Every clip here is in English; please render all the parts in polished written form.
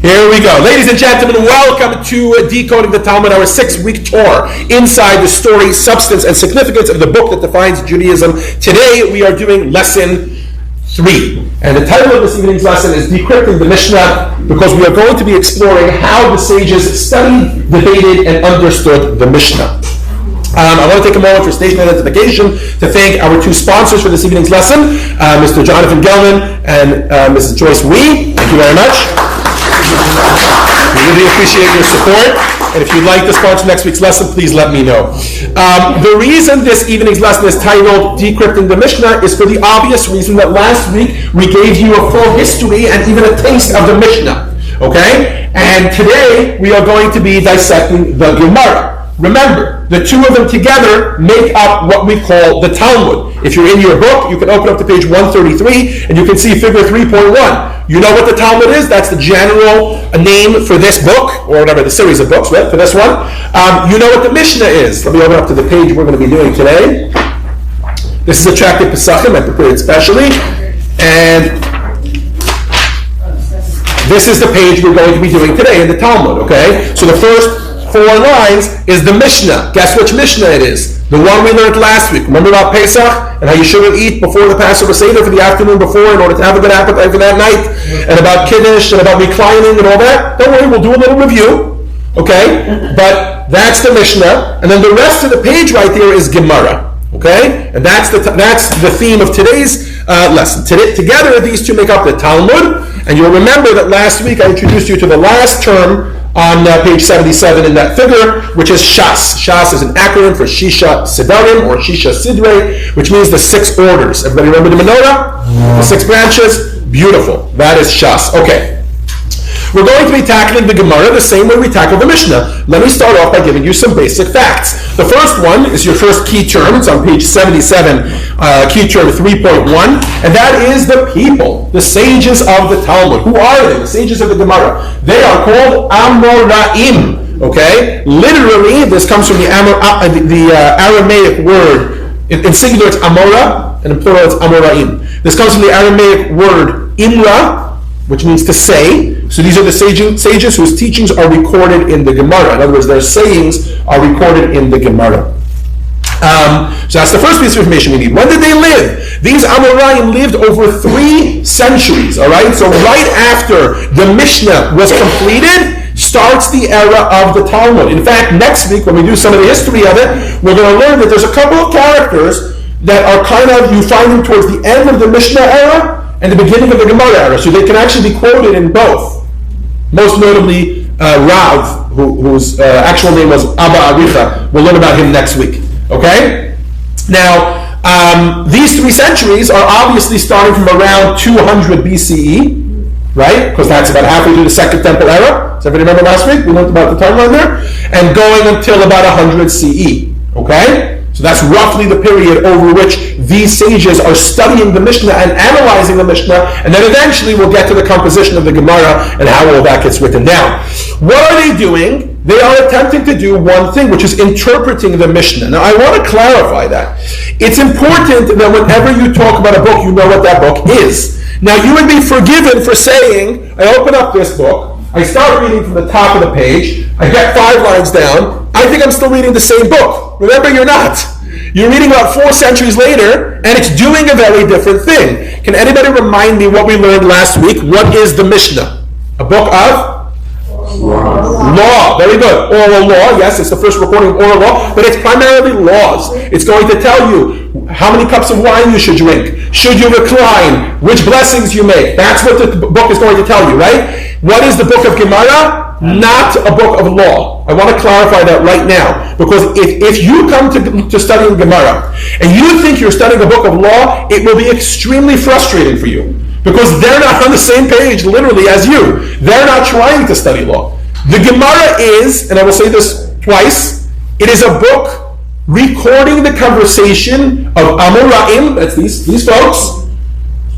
Here we go. Ladies and gentlemen, welcome to Decoding the Talmud, our 6-week tour inside the story, substance, and significance of the book that defines Judaism. Today we are doing lesson 3. And the title of this evening's lesson is Decrypting the Mishnah, because we are going to be exploring how the sages studied, debated, and understood the Mishnah. I want to take a moment for station identification to thank our 2 sponsors for this evening's lesson, Mr. Jonathan Gelman and Mrs. Joyce Wee. Thank you very much. We really appreciate your support. And if you'd like to sponsor next week's lesson, please let me know. The reason this evening's lesson is titled Decrypting the Mishnah is for the obvious reason that last week we gave you a full history and even a taste of the Mishnah. Okay? And today we are going to be dissecting the Gemara. Remember, the 2 of them together make up what we call the Talmud. If you're in your book, you can open up to page 133 and you can see figure 3.1. You know what the Talmud is? That's the general name for this book, or whatever, the series of books, right, for this one. You know what the Mishnah is. Let me open up to the page we're going to be doing today. This is a Tractate Pesachim, I prepared specially. And this is the page we're going to be doing today in the Talmud, okay? So the first 4 lines is the Mishnah. Guess which Mishnah it is? The one we learned last week. Remember about Pesach and how you shouldn't eat before the Passover Seder for the afternoon before in order to have a good appetite for that night, and about Kiddush and about reclining and all that? Don't worry, we'll do a little review, okay? But that's the Mishnah, and then the rest of the page right there is Gemara, okay? And that's the theme of today's lesson. Together, these 2 make up the Talmud, and you'll remember that last week I introduced you to the last term on page 77 in that figure, which is Shas. Shas is an acronym for Shisha Sidarim, or Shisha Sidre, which means the 6 orders. Everybody remember the menorah? The 6 branches? Beautiful. That is Shas. Okay. We're going to be tackling the Gemara the same way we tackle the Mishnah. Let me start off by giving you some basic facts. The first one is your first key term. It's on page 77, key term 3.1, and that is the people, the sages of the Talmud. Who are they? The sages of the Gemara. They are called Amoraim. Okay? Literally, this comes from the Aramaic word. In singular, it's Amora, and in plural, it's Amoraim. This comes from the Aramaic word Imra, which means to say. So these are the sages whose teachings are recorded in the Gemara. In other words, their sayings are recorded in the Gemara. So that's the first piece of information we need. When did they live? These Amoraim lived over 3 centuries. All right. So right after the Mishnah was completed, starts the era of the Talmud. In fact, next week when we do some of the history of it, we're going to learn that there's a couple of characters that are kind of, you find them towards the end of the Mishnah era and the beginning of the Gemara era, so they can actually be quoted in both. Most notably, Rav, whose actual name was Abba Aricha. We'll learn about him next week. Okay? Now, these 3 centuries are obviously starting from around 200 BCE, right? Because that's about halfway through the Second Temple era. Does everybody remember last week? We learned about the timeline there. And going until about 100 CE. Okay? So that's roughly the period over which these sages are studying the Mishnah and analyzing the Mishnah, and then eventually we'll get to the composition of the Gemara and how all that gets written down. What are they doing? They are attempting to do one thing, which is interpreting the Mishnah. Now, I want to clarify that. It's important that whenever you talk about a book, you know what that book is. Now, you would be forgiven for saying, I open up this book, I start reading from the top of the page, I get 5 lines down, I think I'm still reading the same book. Remember, you're not. You're reading about 4 centuries later, and it's doing a very different thing. Can anybody remind me what we learned last week? What is the Mishnah? A book of? Law. Very good. Oral law. Yes, it's the first recording of oral law, but it's primarily laws. It's going to tell you how many cups of wine you should drink, should you recline, which blessings you make. That's what the book is going to tell you, right? What is the book of Gemara? Not a book of law. I want to clarify that right now, because if you come to studying Gemara and you think you're studying a book of law, it will be extremely frustrating for you, because they're not on the same page literally as you. They're not trying to study law. The Gemara is, and I will say this twice, it is a book recording the conversation of Amoraim, that's these folks,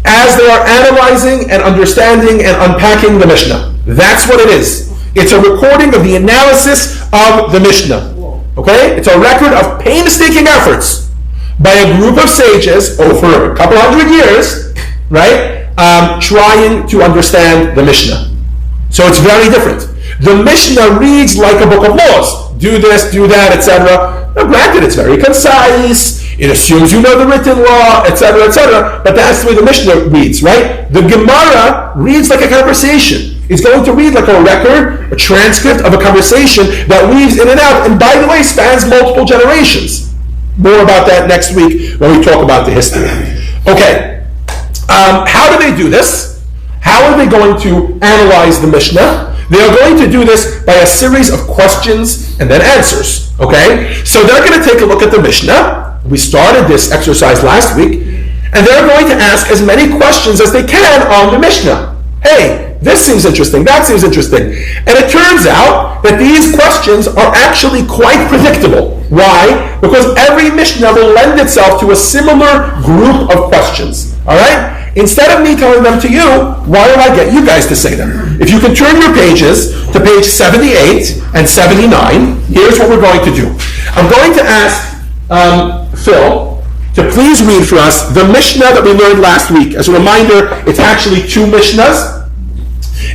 as they are analyzing and understanding and unpacking the Mishnah. That's what it is. It's a recording of the analysis of the Mishnah. Okay? It's a record of painstaking efforts by a group of sages over a couple hundred years, right? Trying to understand the Mishnah. So it's very different. The Mishnah reads like a book of laws. Do this, do that, etc. Now granted, it's very concise. It assumes you know the written law, etc., etc. But that's the way the Mishnah reads, right? The Gemara reads like a conversation. It's going to read like a record, a transcript of a conversation that weaves in and out, and by the way, spans multiple generations. More about that next week when we talk about the history. Okay, how do they do this? How are they going to analyze the Mishnah? They are going to do this by a series of questions and then answers. Okay, so they're going to take a look at the Mishnah. We started this exercise last week, and they're going to ask as many questions as they can on the Mishnah. Hey, this seems interesting, that seems interesting. And it turns out that these questions are actually quite predictable. Why? Because every Mishnah will lend itself to a similar group of questions. Alright? Instead of me telling them to you, why don't I get you guys to say them? If you can turn your pages to page 78 and 79, here's what we're going to do. I'm going to ask Phil to please read for us the Mishnah that we learned last week. As a reminder, it's actually two Mishnahs.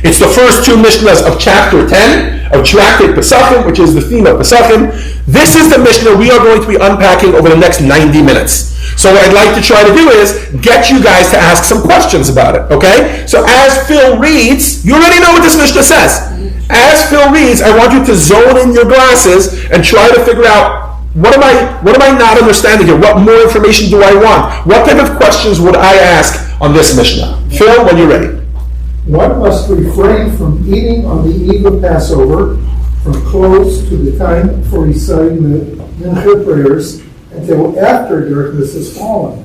It's the first two Mishnahs of chapter 10 of Decrypting Pesachim, which is the theme of Pesachim. This is the Mishnah we are going to be unpacking over the next 90 minutes. So what I'd like to try to do is get you guys to ask some questions about it, okay? So as Phil reads, you already know what this Mishnah says. As Phil reads, I want you to zone in your glasses and try to figure out, what am I not understanding here? What more information do I want? What type of questions would I ask on this Mishnah? Phil, when you're ready. One must refrain from eating on the eve of Passover, from close to the time for reciting the Mincha prayers, until after darkness has fallen.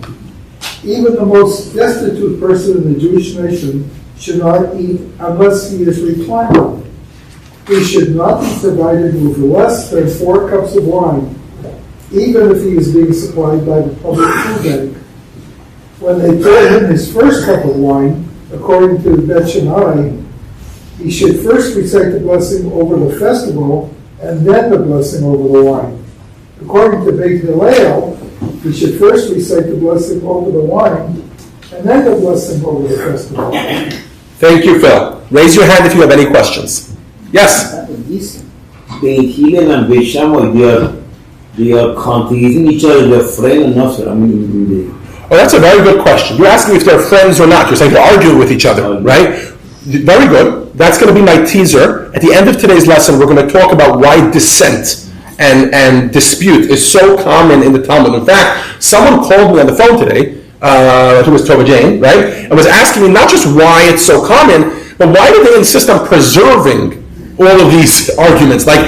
Even the most destitute person in the Jewish nation should not eat unless he is required. He should not be provided with less than 4 cups of wine, even if he is being supplied by the public food bank. When they pour him his first cup of wine, according to Bet Shammai, he should first recite the blessing over the festival and then the blessing over the wine. According to Beit Hillel, he should first recite the blessing over the wine and then the blessing over the festival. Thank you, Phil. Raise your hand if you have any questions. Yes? Beit Hillel and Beit Shammai, they are contradicting each other, they're friends enough. Oh, that's a very good question. You're asking if they're friends or not. You're saying they're arguing with each other, right? Very good. That's going to be my teaser. At the end of today's lesson, we're going to talk about why dissent and dispute is so common in the Talmud. In fact, someone called me on the phone today, who was Tova Jane, right? And was asking me not just why it's so common, but why do they insist on preserving all of these arguments? Like,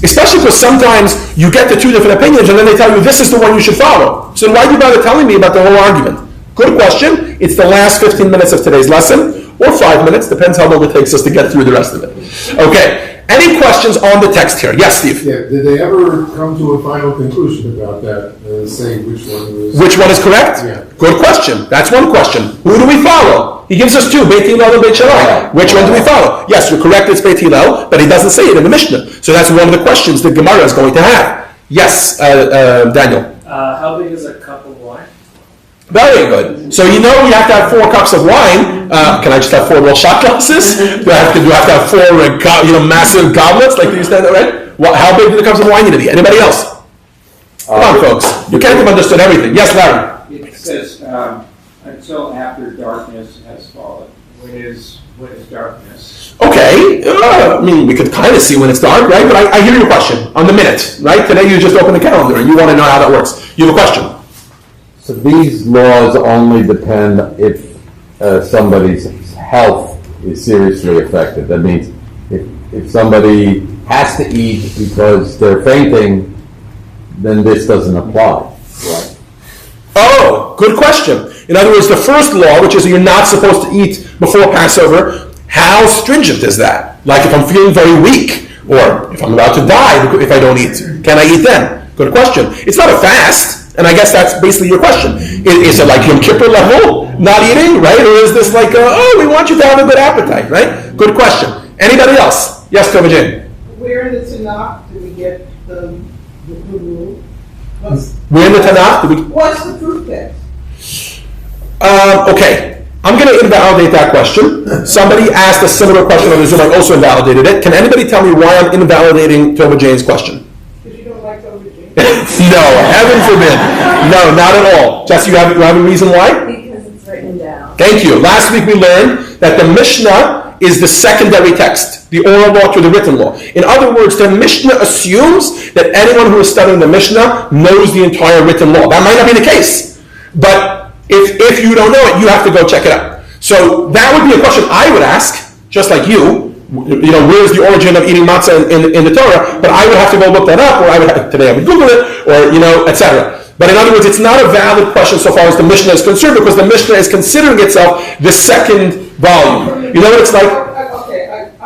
especially because sometimes you get the two different opinions and then they tell you this is the one you should follow. So why do you bother telling me about the whole argument? Good question. It's the last 15 minutes of today's lesson, or 5 minutes, depends how long it takes us to get through the rest of it. Okay. Any questions on the text here? Yes, Steve? Yeah, did they ever come to a final conclusion about that, say which one was... Which one is correct? Yeah. Good question. That's one question. Who do we follow? He gives us two, Beit Hillel and Beit Shammai. Which one do we follow? Yes, you're correct, it's Beit Hillel, but he doesn't say it in the Mishnah. So that's one of the questions that Gemara is going to have. Yes, Daniel? How big is a cup of wine? Very good. So you know we have to have 4 cups of wine. Can I just have 4 little shot glasses? Do I have to have 4 massive goblets like these? Right? How big do the cups of wine need to be? Anybody else? Come on, folks. You can't have understood everything. Yes, Larry? It says until after darkness has fallen. What is darkness? Okay. I mean, we could kind of see when it's dark, right? But I hear your question on the minute, right? Today you just open the calendar and you want to know how that works. You have a question? So these laws only depend if somebody's health is seriously affected. That means if somebody has to eat because they're fainting, then this doesn't apply, right? Oh, good question. In other words, the first law, which is you're not supposed to eat before Passover, how stringent is that? Like if I'm feeling very weak, or if I'm about to die if I don't eat, can I eat then? Good question. It's not a fast. And I guess that's basically your question. Is it like Yom Kippur level, not eating, right? Or is this like, we want you to have a good appetite, right? Good question. Anybody else? Yes, Tova Jane. Where in the Tanakh do we get the rule? We're in the Tanakh. What's the proof text? Okay. I'm going to invalidate that question. Somebody asked a similar question on the Zoom. I also invalidated it. Can anybody tell me why I'm invalidating Tova Jane's question? Because you don't like Tova Jane. No, heaven forbid. No, not at all. Jesse, you have a reason why? Because it's written down. Thank you. Last week we learned that the Mishnah is the secondary text, the oral law to the written law. In other words, the Mishnah assumes that anyone who is studying the Mishnah knows the entire written law. That might not be the case, but if you don't know it, you have to go check it out. So that would be a question I would ask, just like you. You know, where's the origin of eating matzah in the Torah? But I would have to go look that up, or today I would Google it, or etc. But in other words, it's not a valid question so far as the Mishnah is concerned, because the Mishnah is considering itself the second volume. You know what it's like?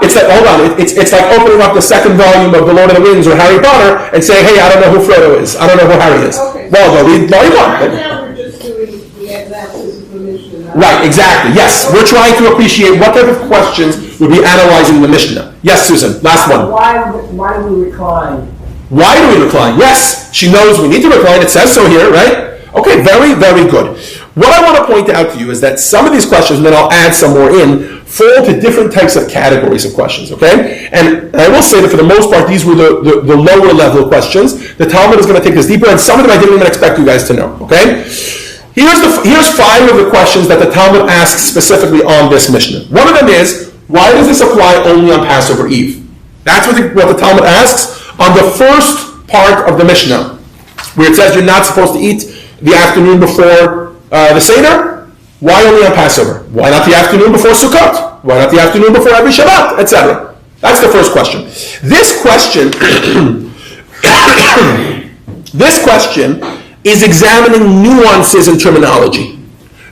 It's like, hold on, it's like opening up the second volume of The Lord of the Rings or Harry Potter and saying, hey, I don't know who Frodo is. I don't know who Harry is. Okay. Well, go read volume one. Right now, we're just doing the examples of the Mishnah. Right, exactly. Yes, we're trying to appreciate what type of questions would be analyzing the Mishnah. Yes, Susan, last one. Why do we recline? Why do we recline? Yes, she knows we need to recline. It says so here, right? Okay, very, very good. What I want to point out to you is that some of these questions, and then I'll add some more in, fall to different types of categories of questions, okay? And I will say that for the most part, these were the lower level questions. The Talmud is going to take this deeper, and some of them I didn't even expect you guys to know, okay? Here's 5 of the questions that the Talmud asks specifically on this Mishnah. One of them is, why does this apply only on Passover Eve? That's what the Talmud asks on the first part of the Mishnah, where it says you're not supposed to eat the afternoon before the Seder. Why only on Passover? Why not the afternoon before Sukkot? Why not the afternoon before every Shabbat, etc.? That's the first question. This question is examining nuances in terminology.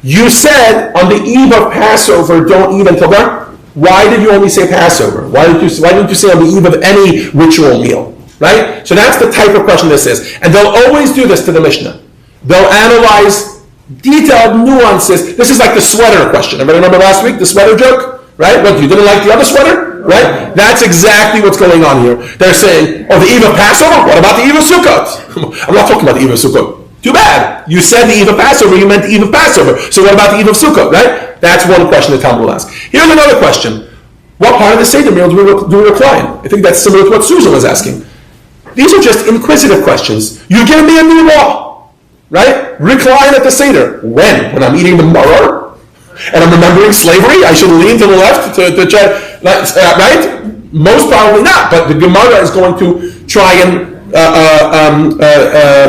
You said on the eve of Passover, don't eat until dark. Why did you only say Passover? Why didn't you say on the eve of any ritual meal? Right? So that's the type of question this is. And they'll always do this to the Mishnah. They'll analyze detailed nuances. This is like the sweater question. Everybody remember last week, the sweater joke? Right? What, you didn't like the other sweater? Right? That's exactly what's going on here. They're saying, oh, the eve of Passover? What about the eve of Sukkot? I'm not talking about the eve of Sukkot. Too bad. You said the eve of Passover, you meant the eve of Passover. So what about the eve of Sukkot, right? That's one question the Talmud will ask. Here's another question. What part of the Seder meal do we recline? I think that's similar to what Susan was asking. These are just inquisitive questions. You're giving me a new law, right? Recline at the Seder. When I'm eating the maror and I'm remembering slavery, I should lean to the left to try, right? Most probably not, but the Gemara is going to try and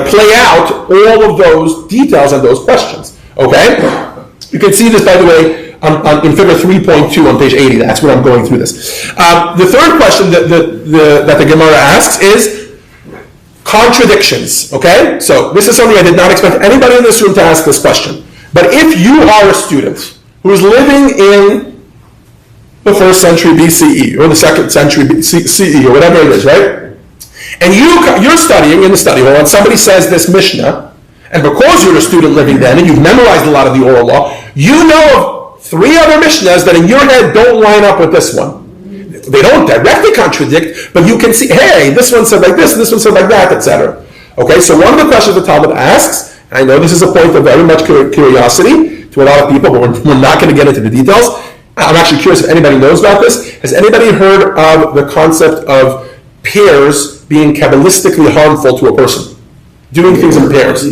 play out all of those details and those questions. Okay? You can see this, by the way, in figure 3.2 on page 80. That's where I'm going through this. The third question that the Gemara asks is contradictions. Okay? So this is something I did not expect anybody in this room to ask this question. But if you are a student who is living in the 1st century BCE or the 2nd century CE or whatever it is, right? And you're studying in the study hall, and somebody says this Mishnah, and because you're a student living then, and you've memorized a lot of the oral law, you know of 3 other Mishnahs that in your head don't line up with this one. They don't directly contradict, but you can see, hey, this one said like this one said like that, etc. Okay, so one of the questions the Talmud asks, and I know this is a point of very much curiosity to a lot of people, but we're not going to get into the details. I'm actually curious if anybody knows about this. Has anybody heard of the concept of pairs being Kabbalistically harmful to a person? Doing things in pairs.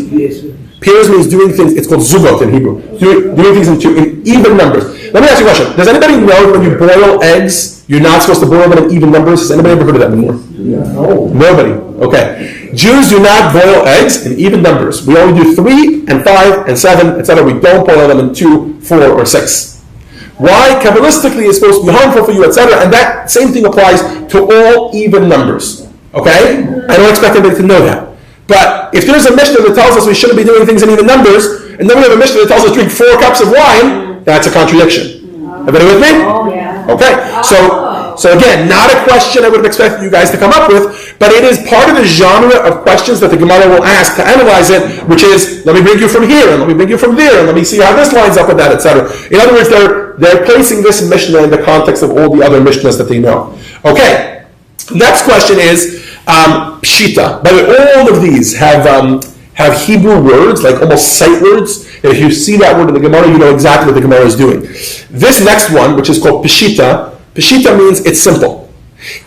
Pairs means doing things, it's called zugot in Hebrew. Doing things in even numbers. Let me ask you a question. Does anybody know when you boil eggs, you're not supposed to boil them in even numbers? Has anybody ever heard of that before? No. Nobody. Okay. Jews do not boil eggs in even numbers. We only do 3 and 5 and 7, etc. We don't boil them in 2, 4, or 6. Why? Kabbalistically it's supposed to be harmful for you, etc. And that same thing applies to all even numbers. Okay? I don't expect anybody to know that. But if there's a Mishnah that tells us we shouldn't be doing things in even numbers, and then we have a Mishnah that tells us drink 4 cups of wine, that's a contradiction. Everybody with me? Oh, yeah. Okay. So again, not a question I would have expected you guys to come up with, but it is part of the genre of questions that the Gemara will ask to analyze it, which is, let me bring you from here, and let me bring you from there, and let me see how this lines up with that, etc. In other words, they're placing this Mishnah in the context of all the other Mishnahs that they know. Okay. Next question is Pshita. By the way, all of these have have Hebrew words, like almost sight words. And if you see that word in the Gemara, you know exactly what the Gemara is doing. This next one, which is called Peshita means it's simple.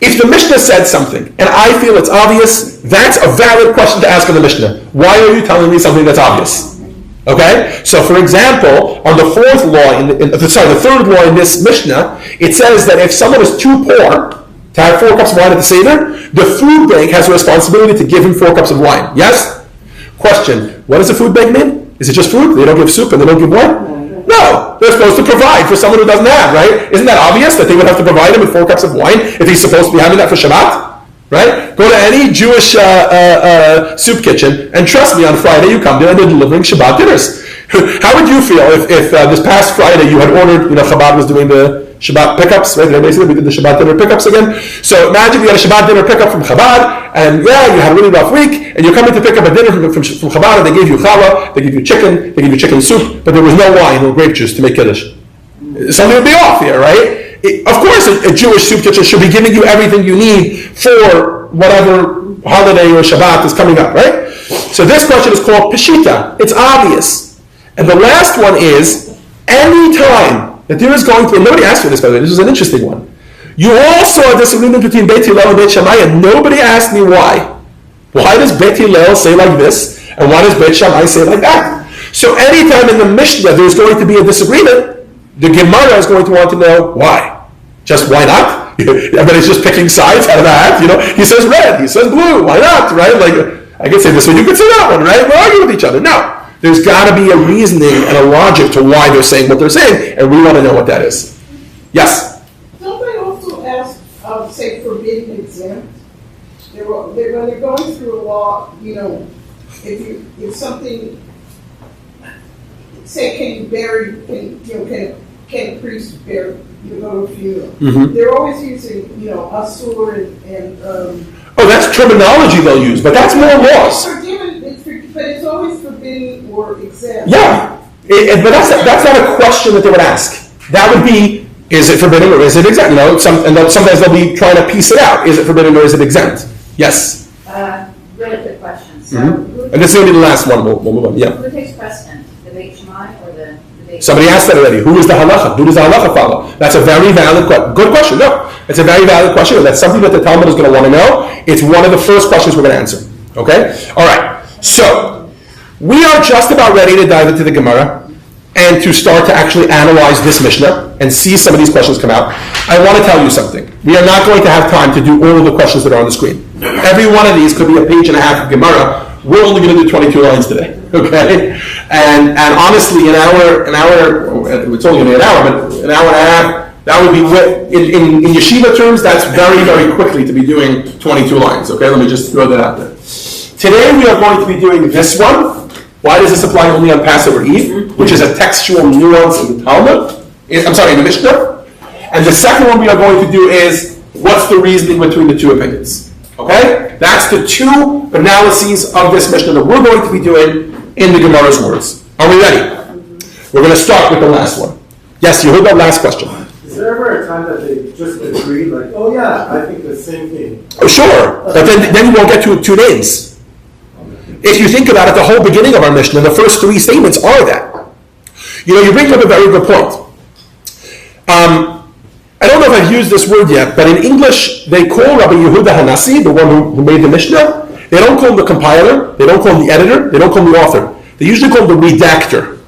If the Mishnah said something, and I feel it's obvious, that's a valid question to ask in the Mishnah. Why are you telling me something that's obvious? Okay? So for example, on the third law in this Mishnah, it says that if someone is too poor to have 4 cups of wine at the Seder, the food bank has a responsibility to give him 4 cups of wine. Yes? Question, what does a food bank mean? Is it just food? They don't give soup and they don't give wine? No, they're supposed to provide for someone who doesn't have, right? Isn't that obvious that they would have to provide him with 4 cups of wine if he's supposed to be having that for Shabbat? Right? Go to any Jewish soup kitchen, and trust me, on Friday you come there and they're delivering Shabbat dinners. How would you feel if this past Friday you had ordered, Chabad was doing the Shabbat pickups, right? Basically, we did the Shabbat dinner pickups again. So imagine you had a Shabbat dinner pickup from Chabad, and you had a really rough week, and you're coming to pick up a dinner from Chabad, and they gave you challah, they give you chicken soup, but there was no wine or grape juice to make kiddush. Something would be off here, right? Of course, a Jewish soup kitchen should be giving you everything you need for whatever holiday or Shabbat is coming up, right? So this question is called Peshita. It's obvious. And the last one is, any time that there is going to, and nobody asked for this, by the way, this is an interesting one. You all saw a disagreement between Beit Hillel and Beit Shammai, and nobody asked me why. Why does Beit Hillel say like this, and why does Beit Shammai say like that? So anytime in the Mishnah there's going to be a disagreement, the Gemara is going to want to know why. Just why not? Everybody's just picking sides out of the hat. He says red, he says blue, why not, right? Like, I could say this one, you could say that one, right? We'll argue with each other. No. There's got to be a reasoning and a logic to why they're saying what they're saying, and we want to know what that is. Yes? Don't they also ask, say, forbidden exempt? When they're going through a law, if something, say, can a priest bury, go to a funeral? Mm-hmm. They're always using, asur and oh, that's terminology they'll use, but that's more laws. But it's always forbidden or exempt. Yeah, but that's not a question that they would ask. That would be, is it forbidden or is it exempt? Sometimes they'll be trying to piece it out. Is it forbidden or is it exempt? Yes? Really good question. So And this is going to be the last one. We'll move on. Yeah. Who takes precedent? The Beit Shammai or the Beit? Somebody asked that already. Who is the halacha? Who does the halacha follow? That's a very valid question. Good question. No, it's a very valid question, and that's something that the Talmud is going to want to know. It's one of the first questions we're going to answer. Okay? All right. So, we are just about ready to dive into the Gemara and to start to actually analyze this Mishnah and see some of these questions come out. I want to tell you something. We are not going to have time to do all of the questions that are on the screen. Every one of these could be a page and a half of Gemara. We're only going to do 22 lines today, okay? And honestly, it's only going to be an hour, but an hour and a half, that would be, in yeshiva terms, that's very, very quickly to be doing 22 lines, okay? Let me just throw that out there. Today we are going to be doing this one. Why does this apply only on Passover Eve? Which is a textual nuance in the Talmud. In the Mishnah. And the second one we are going to do is, what's the reasoning between the two opinions? Okay? That's the two analyses of this Mishnah that we're going to be doing in the Gemara's words. Are we ready? We're going to start with the last one. Yes, you heard that last question. Is there ever a time that they just agree, like, oh yeah, I think the same thing? Oh, sure. But then you won't get two names. If you think about it, the whole beginning of our Mishnah, the first 3 statements are that. You bring up a very good point. I don't know if I've used this word yet, but in English, they call Rabbi Yehuda Hanassi, the one who made the Mishnah, they don't call him the compiler, they don't call him the editor, they don't call him the author. They usually call him the redactor.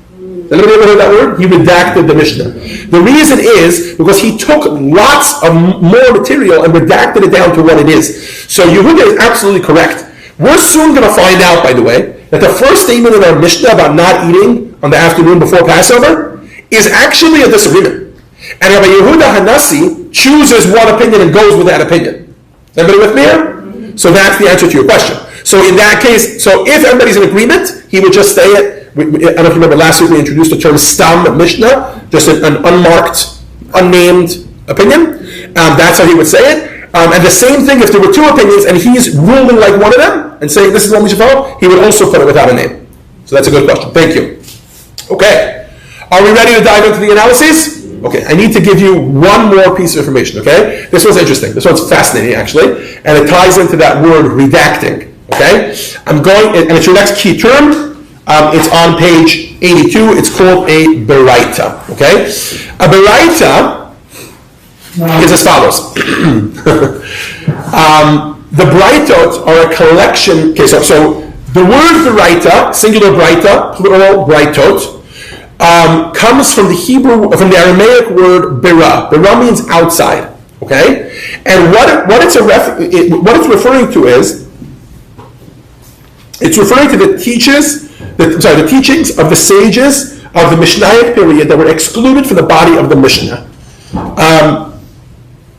Anybody ever heard that word? He redacted the Mishnah. The reason is because he took lots of more material and redacted it down to what it is. So Yehuda is absolutely correct. We're soon going to find out, by the way, that the first statement in our Mishnah about not eating on the afternoon before Passover is actually a disagreement. And Rabbi Yehuda Hanassi chooses one opinion and goes with that opinion. Is everybody with me here? So that's the answer to your question. So in that case, so if everybody's in agreement, he would just say it. I don't know if you remember last week we introduced the term Stam Mishnah, just an unmarked, unnamed opinion. That's how he would say it. And the same thing, if there were 2 opinions and he's ruling like one of them and saying this is what we should follow, he would also put it without a name. So that's a good question. Thank you. Okay. Are we ready to dive into the analyses? Okay, I need to give you one more piece of information, okay? This one's interesting. This one's fascinating, actually. And it ties into that word redacting, Okay? I'm going, and it's your next key term. It's on page 82. It's called a beraita. Okay? A beraita is as follows. The braitot are a collection. Okay, so the word beraita, singular braita, plural braitot, comes from the Aramaic word bera. Bera means outside. Okay, and what it's referring to is, it's referring to the teachings of the sages of the Mishnaic period that were excluded from the body of the Mishnah.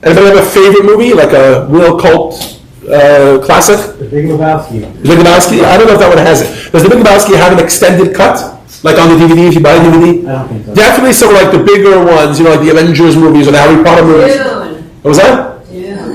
Anybody have a favorite movie, like a real cult classic? The Big Lebowski. Big Lebowski? I don't know if that one has it. Does the Big Lebowski have an extended cut? Like on the DVD, if you buy a DVD? I don't think so. Definitely some like the bigger ones, like the Avengers movies or the Harry Potter movies. Dune. What was that?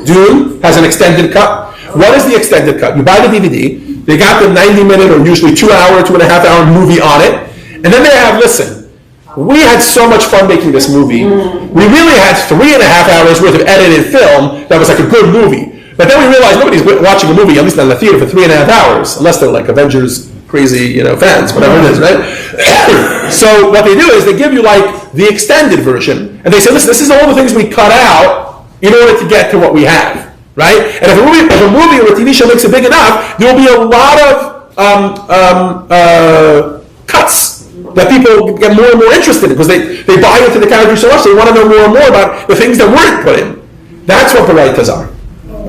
Dune has an extended cut. What is the extended cut? You buy the DVD, they got the 90-minute or usually 2 hour, 2.5 hour movie on it, and then they have, listen, we had so much fun making this movie. We really had 3.5 hours worth of edited film that was like a good movie. But then we realized nobody's watching a movie, at least in the theater, for 3.5 hours, unless they're like Avengers crazy, fans, whatever it is, right? So what they do is they give you like the extended version, and they say, listen, this is all the things we cut out in order to get to what we have, right? And if a movie or a TV show makes it big enough, there will be a lot of cuts that people get more and more interested in because they buy into the character so much they want to know more and more about the things that weren't put in. That's what baraitas are.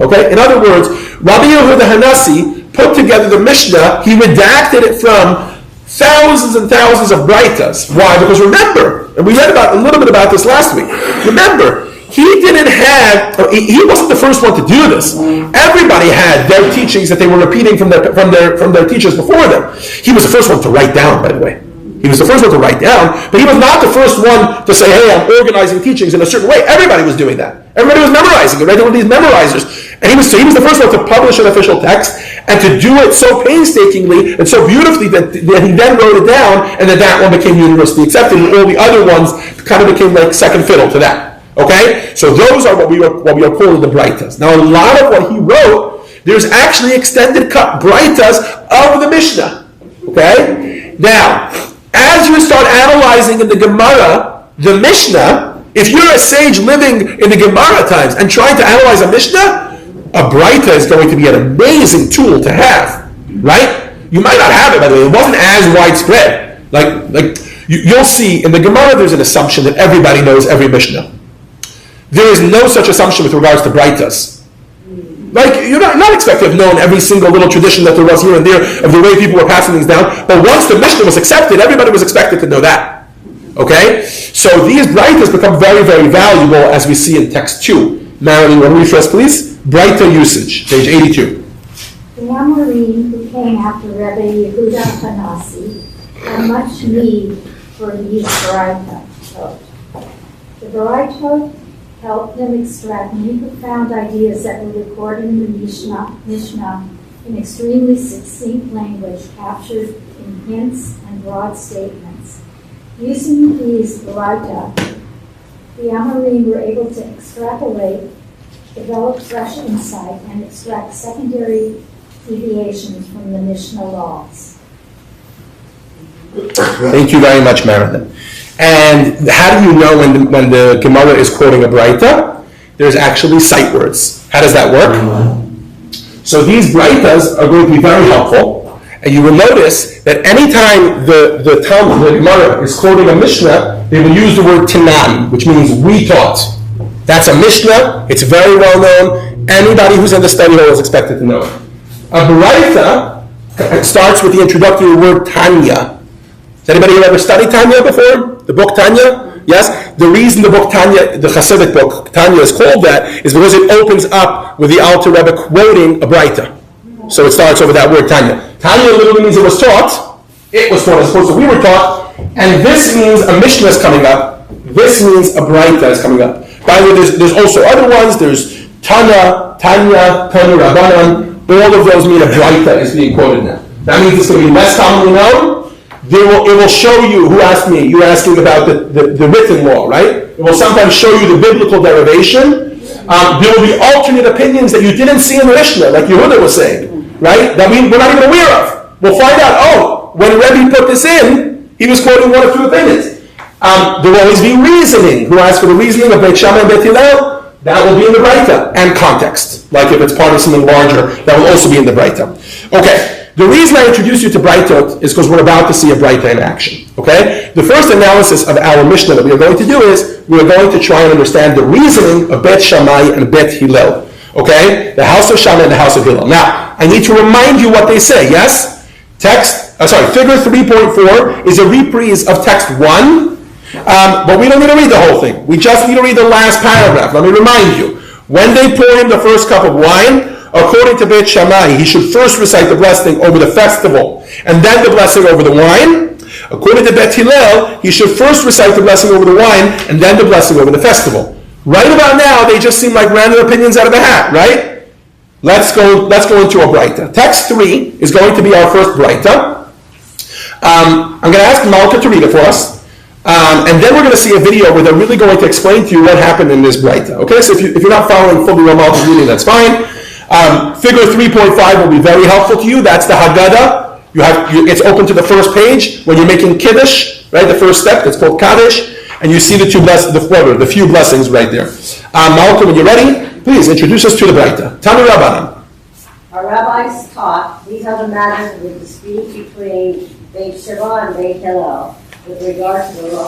Okay? In other words, Rabbi Yehuda Hanassi put together the Mishnah. He redacted it from thousands and thousands of braitas. Why? Because remember, and we read about a little bit about this last week. Remember, he wasn't the first one to do this. Everybody had their teachings that they were repeating from their teachers before them. He was the first one to write down, by the way. He was the first one to write down, but he was not the first one to say, hey, I'm organizing teachings in a certain way. Everybody was doing that. Everybody was memorizing it, right? There were these memorizers. And he was the first one to publish an official text and to do it so painstakingly and so beautifully that he then wrote it down, and then that one became universally accepted, and all the other ones kind of became like second fiddle to that. Okay? So those are what we are calling the braitas. Now, a lot of what he wrote, there's actually extended cut braitas of the Mishnah. Okay? Now, as you start analyzing in the Gemara, the Mishnah, if you're a sage living in the Gemara times and trying to analyze a Mishnah, a braita is going to be an amazing tool to have, right? You might not have it, by the way. It wasn't as widespread. Like you'll see in the Gemara, there's an assumption that everybody knows every Mishnah. There is no such assumption with regards to braitas. Like, you're not expected to have known every single little tradition that there was here and there of the way people were passing things down. But once the Mishnah was accepted, everybody was expected to know that. Okay? So these braitas become very, very valuable as we see in text 2. Marilyn, one refresh, please. Braita usage, page 82. The Amorim who came after Rabbi Yehuda Hanassi had much need for these braitot. The braitot helped them extract many profound ideas that were recorded in the Mishnah in extremely succinct language captured in hints and broad statements. Using these braitot, the Amorim were able to extrapolate, develop fresh insight, and extract secondary deviations from the Mishnah laws. Thank you very much, Marilyn. And how do you know when the Gemara is quoting a braita? There's actually sight words. How does that work? So these braitas are going to be very helpful, and you will notice that anytime the Talmud, the Gemara, is quoting a Mishnah, they will use the word tanan, which means we taught. That's a Mishnah. It's very well known. Anybody who's in the study hall is expected to know it. A braita starts with the introductory word Tanya. Has anybody ever studied Tanya before? The book Tanya? Yes? The reason the book Tanya, the Hasidic book Tanya, is called that is because it opens up with the Alter Rebbe quoting a braita. So it starts over that word Tanya. Tanya literally means it was taught. It was taught as opposed to we were taught. And this means a Mishnah is coming up. This means a braita is coming up. By the way, there's also other ones. There's Tanya, Rabbanan. All of those mean a braita is being quoted now. That means it's going to be less commonly known. It will show you, who asked me, you're asking about the written law, right? It will sometimes show you the biblical derivation. There will be alternate opinions that you didn't see in the Mishnah, like Yehuda was saying. right, that we're not even aware of. We'll find out, when Rebbe put this in, he was quoting one of two opinions. There will always be reasoning. Who asks for the reasoning of Beit Shammai and Beit Hillel? That will be in the Breita, and context. Like if it's part of something larger, that will also be in the Breita. Okay, the reason I introduced you to Breitot is because we're about to see a Breita in action. Okay? The first analysis of our Mishnah that we are going to do is, we are going to try and understand the reasoning of Beit Shammai and Beit Hillel. Okay? The house of Shammai and the house of Hillel. Now, I need to remind you what they say, yes? Figure 3.4 is a reprise of text 1, but we don't need to read the whole thing. We just need to read the last paragraph. Let me remind you. When they pour him the first cup of wine, according to Beit Shammai, he should first recite the blessing over the festival, and then the blessing over the wine. According to Beit Hillel, he should first recite the blessing over the wine, and then the blessing over the festival. Right about now, they just seem like random opinions out of a hat, right? Let's go into a Breita. Text 3 is going to be our first Breita. I'm going to ask Malka to read it for us. And then we're going to see a video where they're really going to explain to you what happened in this Breita. Okay, so if you're not following fully what Malka's reading, that's fine. Figure 3.5 will be very helpful to you. That's the Haggadah. It's open to the first page. When you're making Kiddush, right, the first step, it's called Kaddish, and you see the few blessings right there. Malka, when you're ready, please introduce us to the Breita. Tanu Rabbanan. Our rabbis taught these are the matters of the dispute between Beit Shammai and Beit Hillel with regard to the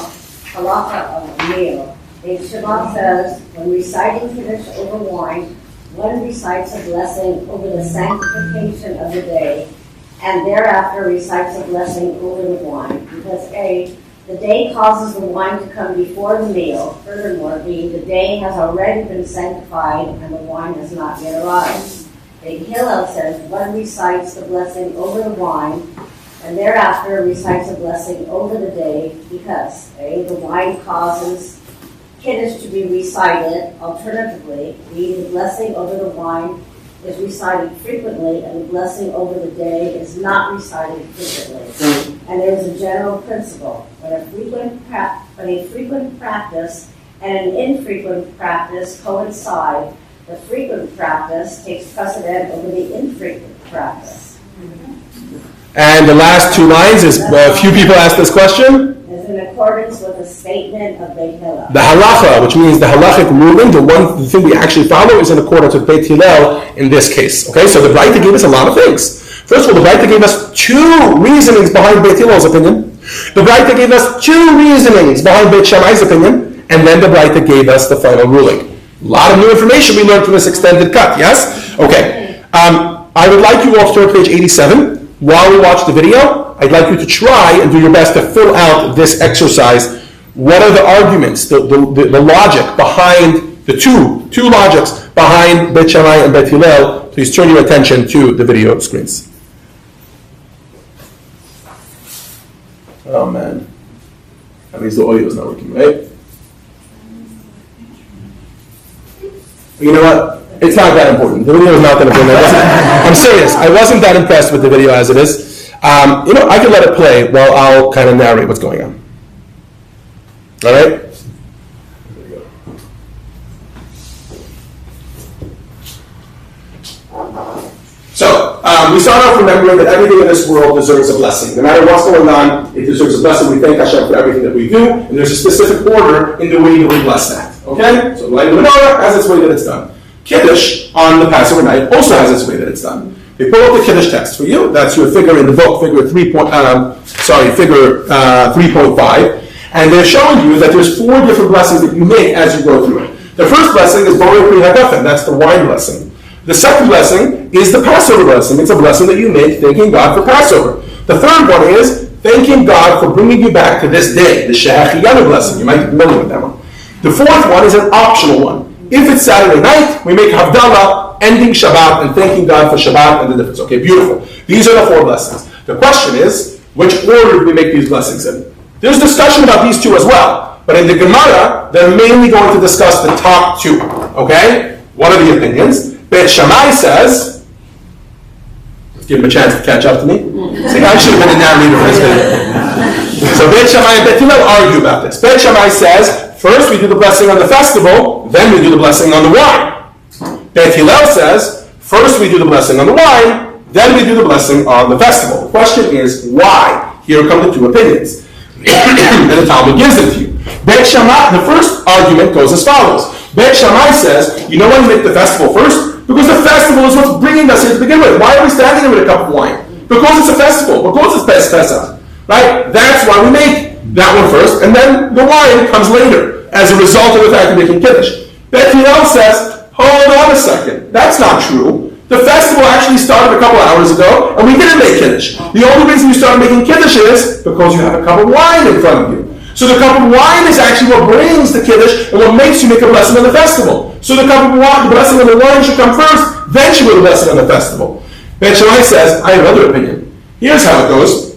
halacha of the meal. Beit Shammai says, when reciting Kiddush over wine, one recites a blessing over the sanctification of the day, and thereafter recites a blessing over the wine, because A, the day causes the wine to come before the meal. Furthermore, B, the day has already been sanctified and the wine has not yet arrived. Beit Hillel says one recites the blessing over the wine and thereafter recites a blessing over the day because A, the wine causes Kiddush to be recited. Alternatively, B, the blessing over the wine is recited frequently and the blessing over the day is not recited frequently. And there is a general principle. When a frequent practice and an infrequent practice coincide, the frequent practice takes precedent over the infrequent practice. And the last two lines is, a few people asked this question. Is in accordance with the statement of Beit Hillel. The halacha, which means the halachic ruling, the thing we actually follow is in accordance with Beit Hillel in this case. Okay, so the Breita gave us a lot of things. First of all, the Breita gave us two reasonings behind Beit Hillel's opinion. The Breita gave us two reasonings behind Beit Shammai's opinion, and then the Breita gave us the final ruling. A lot of new information we learned from this extended cut, yes? Okay. I would like you all to turn to page 87. While we watch the video, I'd like you to try and do your best to fill out this exercise. What are the arguments, the logic behind, the two logics behind Beit Shammai and Beit Hillel? Please turn your attention to the video screens. Oh man. That means the audio is not working, right? You know what? It's not that important. The video is not that important. I'm serious. I wasn't that impressed with the video as it is. I can let it play while I'll kind of narrate what's going on. All right? There we go. So, we start off remembering that everything in this world deserves a blessing. No matter what's going on, it deserves a blessing. We thank Hashem for everything that we do, and there's a specific order in the way that we bless that. Okay? So the light of the menorah has its way that it's done. Kiddush on the Passover night also has its way that it's done. They pull up the Kiddush text for you. That's your figure in the book, figure 3.5. And they're showing you that there's 4 different blessings that you make as you go through it. The first blessing is Borei Pri Hagafen. That's the wine blessing. The second blessing is the Passover blessing. It's a blessing that you make thanking God for Passover. The third one is thanking God for bringing you back to this day, the Shehachiyanu blessing. You might be familiar with that one. The fourth one is an optional one. If it's Saturday night, we make Havdalah, ending Shabbat and thanking God for Shabbat and the difference. Okay, beautiful. These are the 4 blessings. The question is, which order do we make these blessings in? There's discussion about these 2 as well. But in the Gemara, they're mainly going to discuss the top 2. Okay? What are the opinions? Beit Shammai says, let's give him a chance to catch up to me. See, I should have been a narrator for this video. So Beit Shammai and Beit Hillel argue about this. Beit Shammai says, first we do the blessing on the festival, then we do the blessing on the wine. Beit Hillel says, first we do the blessing on the wine, Then we do the blessing on the festival. The question is, why? Here come the two opinions. And the Talmud gives them to you. Beit Shammai, the first argument goes as follows. Beit Shammai says, you know why we make the festival first? Because the festival is what's bringing us here to begin with. Why are we standing here with a cup of wine? Because it's a festival. Because it's Pesach. Right? That's why we make that one first, and then the wine comes later as a result of the fact of making Kiddush. Beit Hillel says, hold on a second. That's not true. The festival actually started a couple hours ago, and we didn't make Kiddush. The only reason you started making Kiddush is because you have a cup of wine in front of you. So the cup of wine is actually what brings the Kiddush and what makes you make a blessing on the festival. So the cup of wine, the blessing on the wine should come first, then you will bless it on the festival. Beit Shammai says, I have another opinion. Here's how it goes.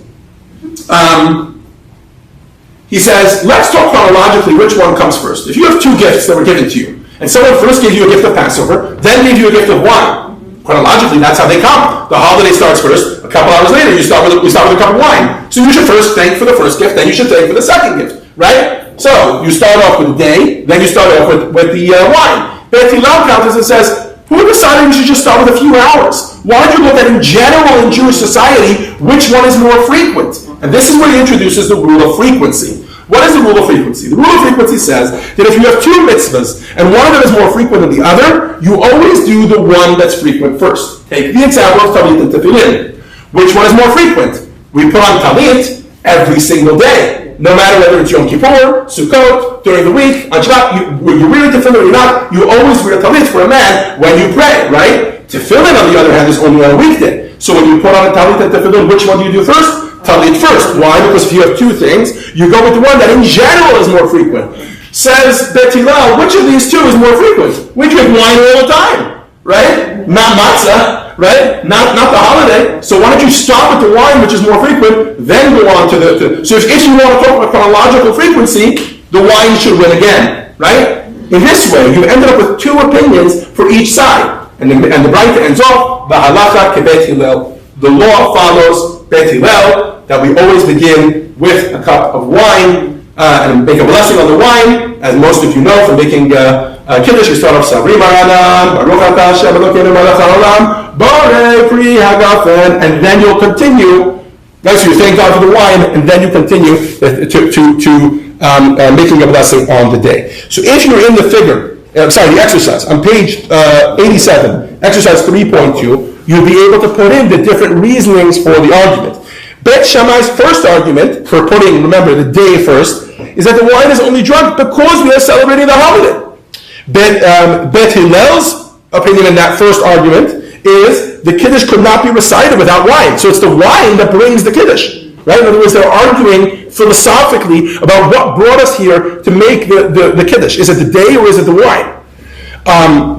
He says, let's talk chronologically which one comes first. If you have two gifts that were given to you, and someone first gave you a gift of Passover, then gave you a gift of wine, chronologically, that's how they come. The holiday starts first. A couple hours later, we start with a cup of wine. So you should first thank for the first gift, then you should thank for the second gift, right? So you start off with the day, then you start off with the wine. Beit Hillel counters and says, who decided we should just start with a few hours? Why don't you look at, in general, in Jewish society, which one is more frequent? And this is where he introduces the rule of frequency. What is the rule of frequency? The rule of frequency says that if you have two mitzvahs, and one of them is more frequent than the other, you always do the one that's frequent first. Take the example of Talit and Tefillin. Which one is more frequent? We put on Talit every single day. No matter whether it's Yom Kippur, Sukkot, during the week, on Shabbat, you're wearing tefillin or you're not, you always wear talit for a man when you pray, right? Tefillin, on the other hand, is only on a weekday. So when you put on a talit and tefillin, which one do you do first? Talit first. Why? Because if you have two things, you go with the one that in general is more frequent. Says Beit Hillel, which of these two is more frequent? We drink wine all the time, right? Not matzah, right? Not the holiday. So why don't you start with the wine, which is more frequent, then go on to the... So if you want to talk about chronological frequency, the wine should win again, right? In this way, you ended up with two opinions for each side. And the Braita ends off, B'halacha kebeit Hillel. The law follows Beit Hillel, that we always begin with a cup of wine and make a blessing on the wine. As most of you know from making Kiddush, you start off Savri Maranam, Baruch Atah Hashem Elokeinu melech haolam, Borei Pri Hagafen, and then you'll continue. So you thank God for the wine, and then you continue to making a blessing on the day. So if you're in the figure, the exercise on page 87, exercise 3.2, you'll be able to put in the different reasonings for the argument. Beit Shammai's first argument for putting, remember, the day first, is that the wine is only drunk because we are celebrating the holiday. Beit Hillel's opinion in that first argument is the Kiddush could not be recited without wine. So it's the wine that brings the Kiddush. Right? In other words, they're arguing philosophically about what brought us here to make the Kiddush. Is it the day or is it the wine?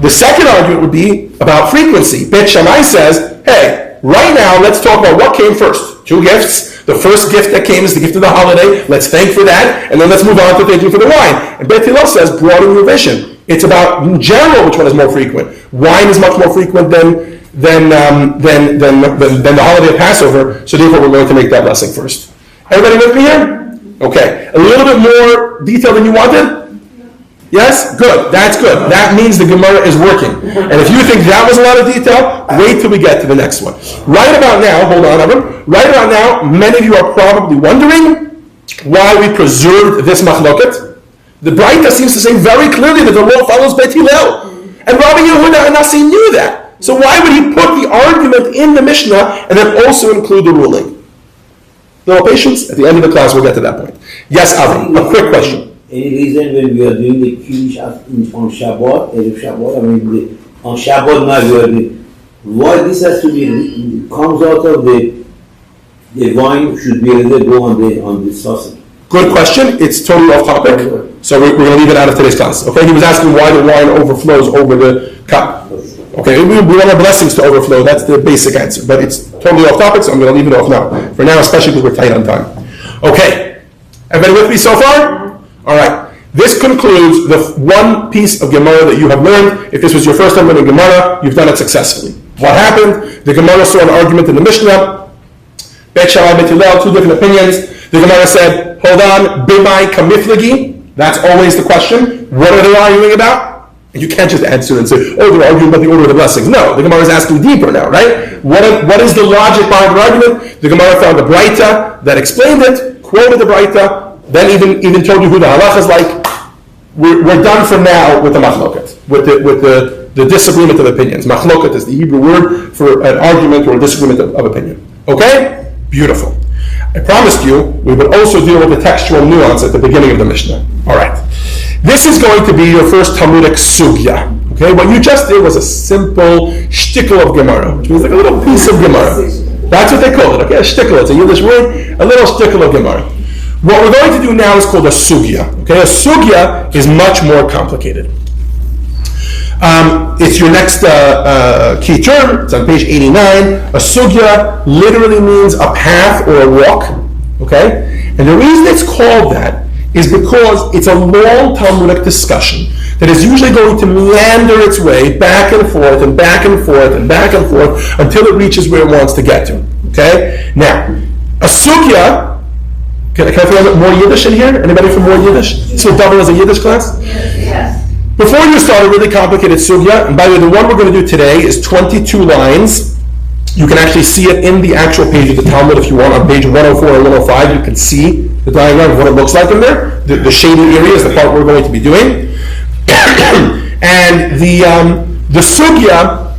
The second argument would be about frequency. Beit Shammai says, hey, right now let's talk about what came first. Two gifts. The first gift that came is the gift of the holiday. Let's thank for that. And then let's move on to thanking for the wine. And Beit Hillel says, broaden your vision. It's about, in general, which one is more frequent. Wine is much more frequent than the holiday of Passover, so therefore we're going to make that blessing first. Everybody with me here? Okay. A little bit more detail than you wanted? Yes? Good. That's good. That means the Gemara is working. And if you think that was a lot of detail, wait till we get to the next one. Right about now, hold on, Evan. Right about now, many of you are probably wondering why we preserved this machloket. The Braita seems to say very clearly that the law follows Beit Hillel. And Rabbi Yehuda and Nasi knew that. So why would he put the argument in the Mishnah and then also include the ruling? No patience? At the end of the class, we'll get to that point. Yes, Avi, a quick question. Any reason when we are doing the Kiddush on Shabbat, Erev Shabbat, on Shabbat now we are doing, why this has to be, comes out of the wine should be able to go on the sausage? Good question. It's totally off topic. So we're going to leave it out of today's class. Okay, he was asking why the wine overflows over the cup. Okay, we want our blessings to overflow. That's the basic answer. But it's totally off topic, so I'm going to leave it off now. For now, especially because we're tight on time. Okay, everybody with me so far? All right. This concludes the one piece of Gemara that you have learned. If this was your first time learning Gemara, you've done it successfully. What happened? The Gemara saw an argument in the Mishnah. Beit Shammai, Beit Hillel, two different opinions. The Gemara said, hold on, bimai kamiflagi. That's always the question. What are they arguing about? And you can't just answer and say, oh, they're arguing about the order of the blessings. No, the Gemara is asking deeper now, right? What is the logic behind the argument? The Gemara found a Braita that explained it, quoted the Braita, then even told you who the halach is like. We're done for now with the machloket, with the disagreement of opinions. Machloket is the Hebrew word for an argument or a disagreement of opinion. Okay? Beautiful. I promised you we would also deal with the textual nuance at the beginning of the Mishnah. All right. This is going to be your first Talmudic sugya. Okay? What you just did was a simple shtickle of Gemara, which means like a little piece of Gemara. That's what they call it. Okay? A shtickle. It's a Yiddish word. A little shtickle of Gemara. What we're going to do now is called a sugya. Okay? A sugya is much more complicated. It's your next key term. It's on page 89. A sugya literally means a path or a walk. Okay? And the reason it's called that is because it's a long Talmudic discussion that is usually going to meander its way back and forth and back and forth and back and forth until it reaches where it wants to get to. Okay? Now, a sugya, can I throw more Yiddish in here? Anybody from more Yiddish? This will double as a Yiddish class? Yes. Before you start a really complicated sugya, and by the way, the one we're going to do today is 22 lines. You can actually see it in the actual page of the Talmud if you want. On page 104 and 105, you can see the diagram of what it looks like in there. The shaded area is the part we're going to be doing. And the sugya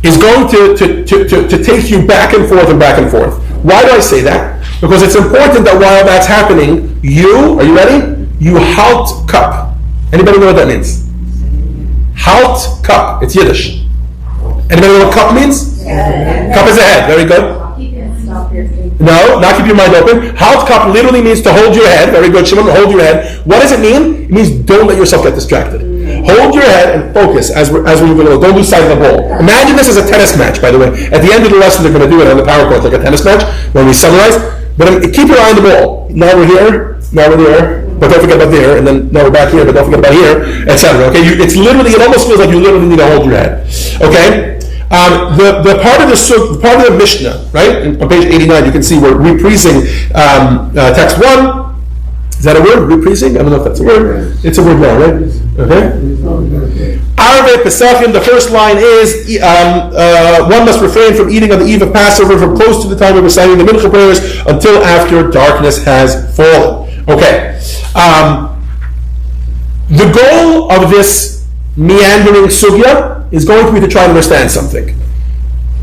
is going to take you back and forth and back and forth. Why do I say that? Because it's important that while that's happening, are you ready? You halt cup. Anybody know what that means? Halt cup. It's Yiddish. Anybody know what cup means? Yeah. Cup is a head. Very good. No, not keep your mind open. Halt cup literally means to hold your head. Very good, Shimon, hold your head. What does it mean? It means don't let yourself get distracted. Hold your head and focus as we're going to go. Don't lose sight of the ball. Imagine this as a tennis match, by the way. At the end of the lesson, they're going to do it on the PowerPoint like a tennis match when we summarize. But keep your eye on the ball. Now we're here. Now we're there. But don't forget about there. And then now we're back here. But don't forget about here, etc. Okay? It almost feels like you literally need to hold your head. Okay? The part of the Mishnah, right? On page 89, you can see we're reprising text 1. Is that a word? Reprising? I don't know if that's a word. It's a word now, right? Okay. Arve Pesachim, the first line is, one must refrain from eating on the eve of Passover from close to the time of reciting the Mincha prayers until after darkness has fallen. Okay. The goal of this meandering sugya is going to be to try to understand something.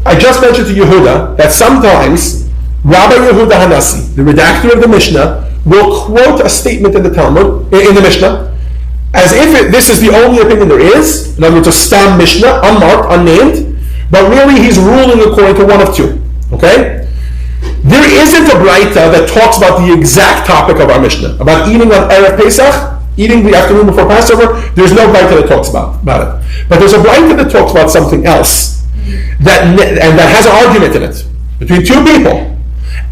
I just mentioned to Yehuda that sometimes Rabbi Yehuda Hanassi, the redactor of the Mishnah, will quote a statement in the Talmud, in the Mishnah, as if this is the only opinion there is. In other words, a stam Mishnah, unmarked, unnamed, but really he's ruling according to one of two. Okay? There isn't a Braita that talks about the exact topic of our Mishnah, about eating on Erev Pesach, eating the afternoon before Passover. There's no Braita that talks about it. But there's a Braita that talks about something else, that has an argument in it, between two people.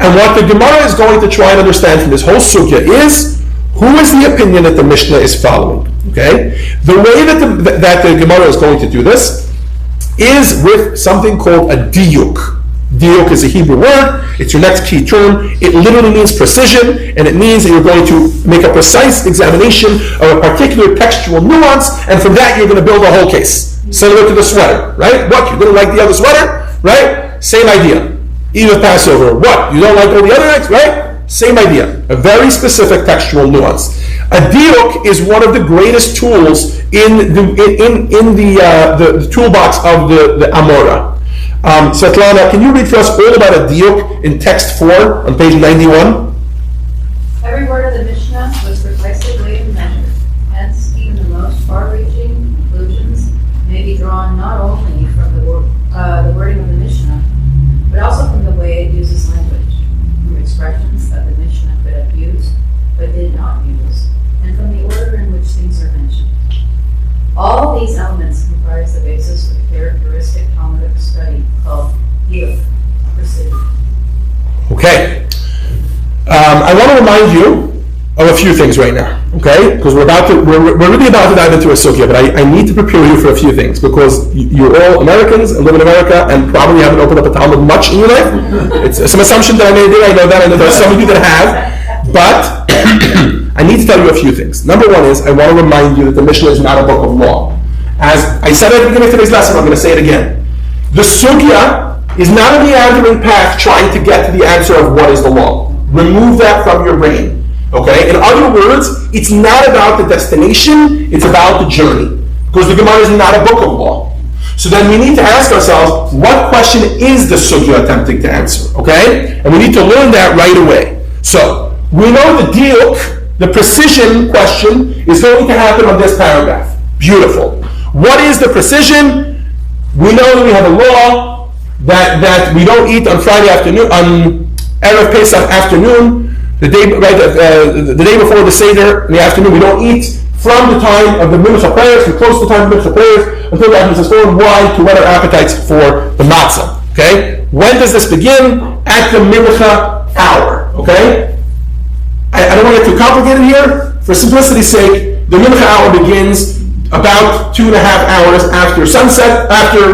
And what the Gemara is going to try and understand from this whole sugya is, who is the opinion that the Mishnah is following? Okay? The way that the Gemara is going to do this is with something called a diuk. Diuk is a Hebrew word. It's your next key term. It literally means precision, and it means that you're going to make a precise examination of a particular textual nuance, and from that you're going to build a whole case. Similar to the sweater, right? What? You didn't like the other sweater? Right? Same idea. Eve of Passover. What? You don't like all the other nights? Right? Same idea. A very specific textual nuance. A diuk is one of the greatest tools in the toolbox of the Amora. Svetlana, can you read for us all about a diuk in text 4 on page 91? Every word of the Mishnah was precisely weighed and measured. Hence, even the most far-reaching conclusions may be drawn not only from the wording of the Mishnah, but also from the way it uses language, from expressions that the Mishnah could have used but did not use, and from the order in which things are mentioned. All these elements comprise the basis for the characteristic Talmudic study called diuk, precision. Okay. I want to remind you of a few things right now, okay? Because we're really about to dive into a sugya, but I need to prepare you for a few things, because you're all Americans and live in America and probably haven't opened up a Talmud much in your life. It's some assumption that I may do. I know there's some of you that have, but I need to tell you a few things. Number one is, I want to remind you that the Mishnah is not a book of law. As I said at the beginning of today's lesson, I'm going to say it again. The sugya is not a meandering path trying to get to the answer of what is the law. Remove that from your brain. Okay? In other words, it's not about the destination, it's about the journey. Because the Gemara is not a book of law. So then we need to ask ourselves, what question is the sugya attempting to answer? Okay? And we need to learn that right away. So, we know the diuk, the precision question, is going to happen on this paragraph. Beautiful. What is the precision? We know that we have a law that we don't eat on Friday afternoon, on Erev Pesach afternoon, the day before the Seder in the afternoon, we don't eat from the time of the Mincha prayers, from close to the time of the Mincha prayers, until the afternoon is forward. Why? To whet our appetites for the matzah. Okay? When does this begin? At the Mincha hour. Okay? I don't want to get too complicated here. For simplicity's sake, the Mincha hour begins about 2.5 hours after sunset, after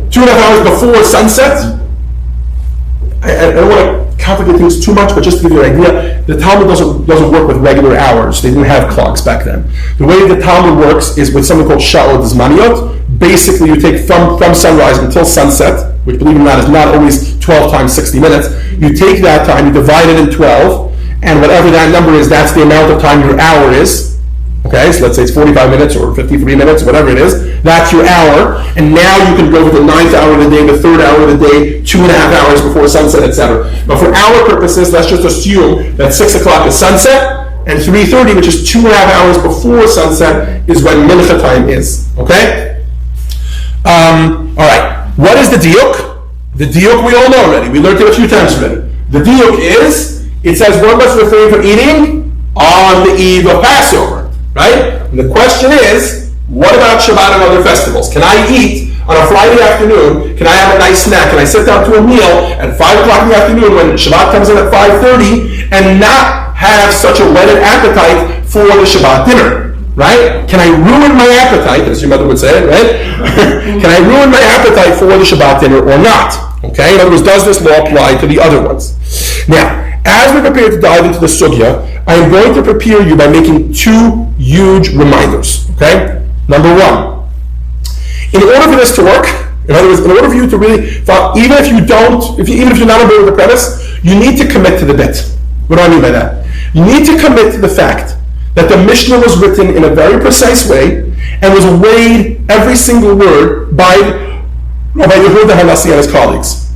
2.5 hours before sunset. I don't want to complicate things too much, but just to give you an idea, the Talmud doesn't work with regular hours. They didn't have clocks back then. The way the Talmud works is with something called sha'ot zmaniyot. Basically, you take from sunrise until sunset, which, believe it or not, is not always 12 times 60 minutes. You take that time, you divide it in 12, and whatever that number is, that's the amount of time your hour is. Okay, so let's say it's 45 minutes or 53 minutes, whatever it is. That's your hour. And now you can go with the 9th hour of the day, the 3rd hour of the day, 2.5 hours before sunset, etc. But for our purposes, let's just assume that 6 o'clock is sunset, and 3:30, which is 2.5 hours before sunset, is when mincha time is. Okay? All right. What is the diuk? The diuk we all know already. We learned it a few times already. The diuk is, it says one must refrain from eating on the eve of Passover. Right? And the question is, what about Shabbat and other festivals? Can I eat on a Friday afternoon? Can I have a nice snack? Can I sit down to a meal at 5 o'clock in the afternoon when Shabbat comes in at 5:30 and not have such a whetted appetite for the Shabbat dinner? Right? Can I ruin my appetite, as your mother would say, right? Can I ruin my appetite for the Shabbat dinner or not? Okay? In other words, does this law apply to the other ones? Now, as we prepare to dive into the sugya, I am going to prepare you by making 2 huge reminders. Okay? Number 1, in order for this to work, in other words, in order for you to really, even if you're not on board with the premise, you need to commit to the bit. What do I mean by that? You need to commit to the fact that the Mishnah was written in a very precise way and was weighed every single word by Rabbi Yehuda Hanassi and his colleagues.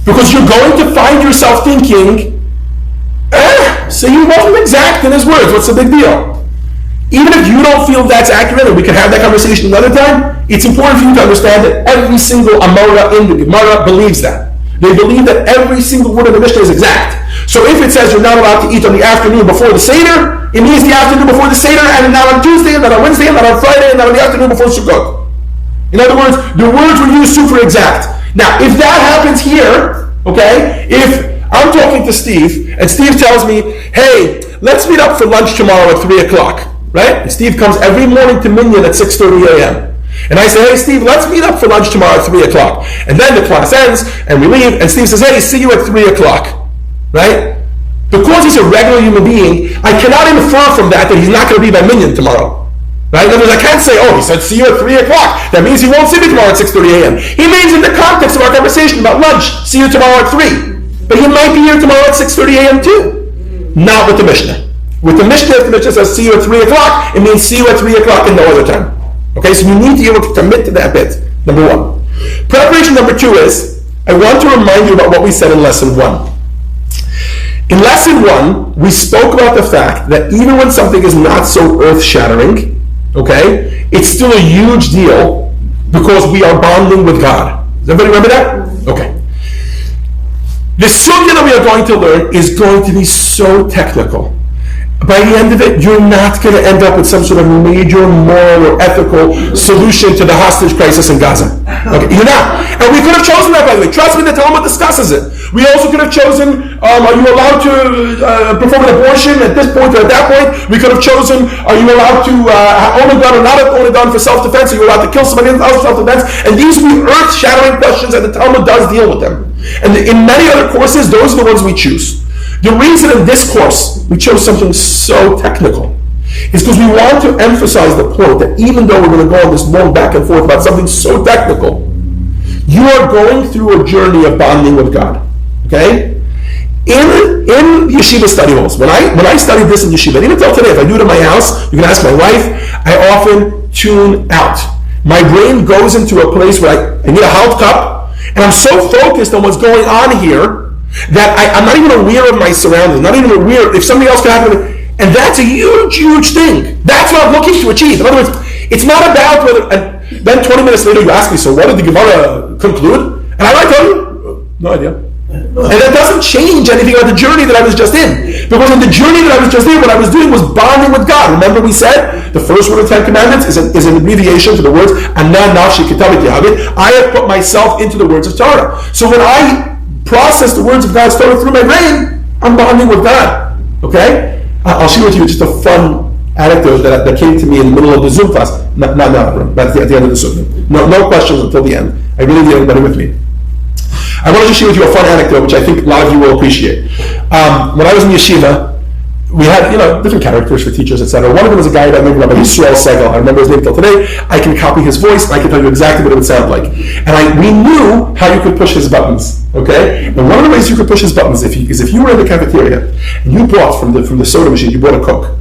Because you're going to find yourself thinking, so he wasn't exact in his words, what's the big deal? Even if you don't feel that's accurate, and we can have that conversation another time, it's important for you to understand that every single Amora in the Gemara believes that. They believe that every single word of the Mishnah is exact. So if it says you're not allowed to eat on the afternoon before the Seder, it means the afternoon before the Seder, and not on Tuesday, and not on Wednesday, and not on Friday, and not on the afternoon before Sukkot. In other words, the words were used super exact. Now, if that happens here, okay, if I'm talking to Steve, and Steve tells me, hey, let's meet up for lunch tomorrow at 3 o'clock, right? And Steve comes every morning to Minyan at 6:30 a.m. And I say, hey, Steve, let's meet up for lunch tomorrow at 3 o'clock. And then the class ends, and we leave, and Steve says, hey, see you at 3 o'clock, right? Because he's a regular human being, I cannot infer from that he's not going to be by Minyan tomorrow. Right? In other words, I can't say, oh, he said, see you at 3 o'clock. That means he won't see me tomorrow at 6:30 a.m. He means in the context of our conversation about lunch, see you tomorrow at 3. But he might be here tomorrow at 6:30 a.m. too. Not with the Mishnah. With the Mishnah, if the Mishnah says, see you at 3 o'clock, it means see you at 3 o'clock and no other time. Okay, so you need to be able to commit to that bit, number 1. Preparation number 2 is, I want to remind you about what we said in lesson 1. In lesson 1, we spoke about the fact that even when something is not so earth-shattering, okay, it's still a huge deal because we are bonding with God. Does everybody remember that? Okay. The sugya that we are going to learn is going to be so technical. By the end of it, you're not going to end up with some sort of major moral or ethical solution to the hostage crisis in Gaza. Okay, you're not. And we could have chosen that, by the way. Trust me, the Talmud discusses it. We also could have chosen, are you allowed to perform an abortion at this point or at that point? We could have chosen, are you allowed to own a gun or not own a gun for self-defense? Are you allowed to kill somebody else for self-defense? And these will be earth-shattering questions, and the Talmud does deal with them. And in many other courses, those are the ones we choose. The reason in this course we chose something so technical It's because we want to emphasize the point that even though we're going to go on this long back and forth about something so technical, you are going through a journey of bonding with God. Okay? In yeshiva study halls, when I studied this in yeshiva, and even till today, if I do it in my house, you can ask my wife, I often tune out. My brain goes into a place where I need a hot cup, and I'm so focused on what's going on here that I'm not even aware of my surroundings, not even aware if something else can happen. And that's a huge, huge thing. That's what I'm looking to achieve. In other words, it's not about whether, and then 20 minutes later you ask me, so what did the Gemara conclude? And I might tell you, no idea. And that doesn't change anything about the journey that I was just in. Because in the journey that I was just in, what I was doing was bonding with God. Remember we said, the first word of the Ten Commandments is an abbreviation to the words, Ana nafshi kitabit yahavit. I have put myself into the words of Torah. So when I process the words of God's Torah through my brain, I'm bonding with God. Okay? I'll share with you just a fun anecdote that came to me in the middle of the Zoom class. Not now, but at the end of the Zoom. No questions until the end. I really need everybody with me. I want to share with you a fun anecdote, which I think a lot of you will appreciate. When I was in yeshiva, we had different characters for teachers, etc. One of them was a guy by the name of Rabbi Yisrael Segal. I remember his name till today. I can copy his voice, and I can tell you exactly what it would sound like. And we knew how you could push his buttons. Okay? And one of the ways you could push his buttons is if you were in the cafeteria and you brought from the soda machine, you brought a Coke,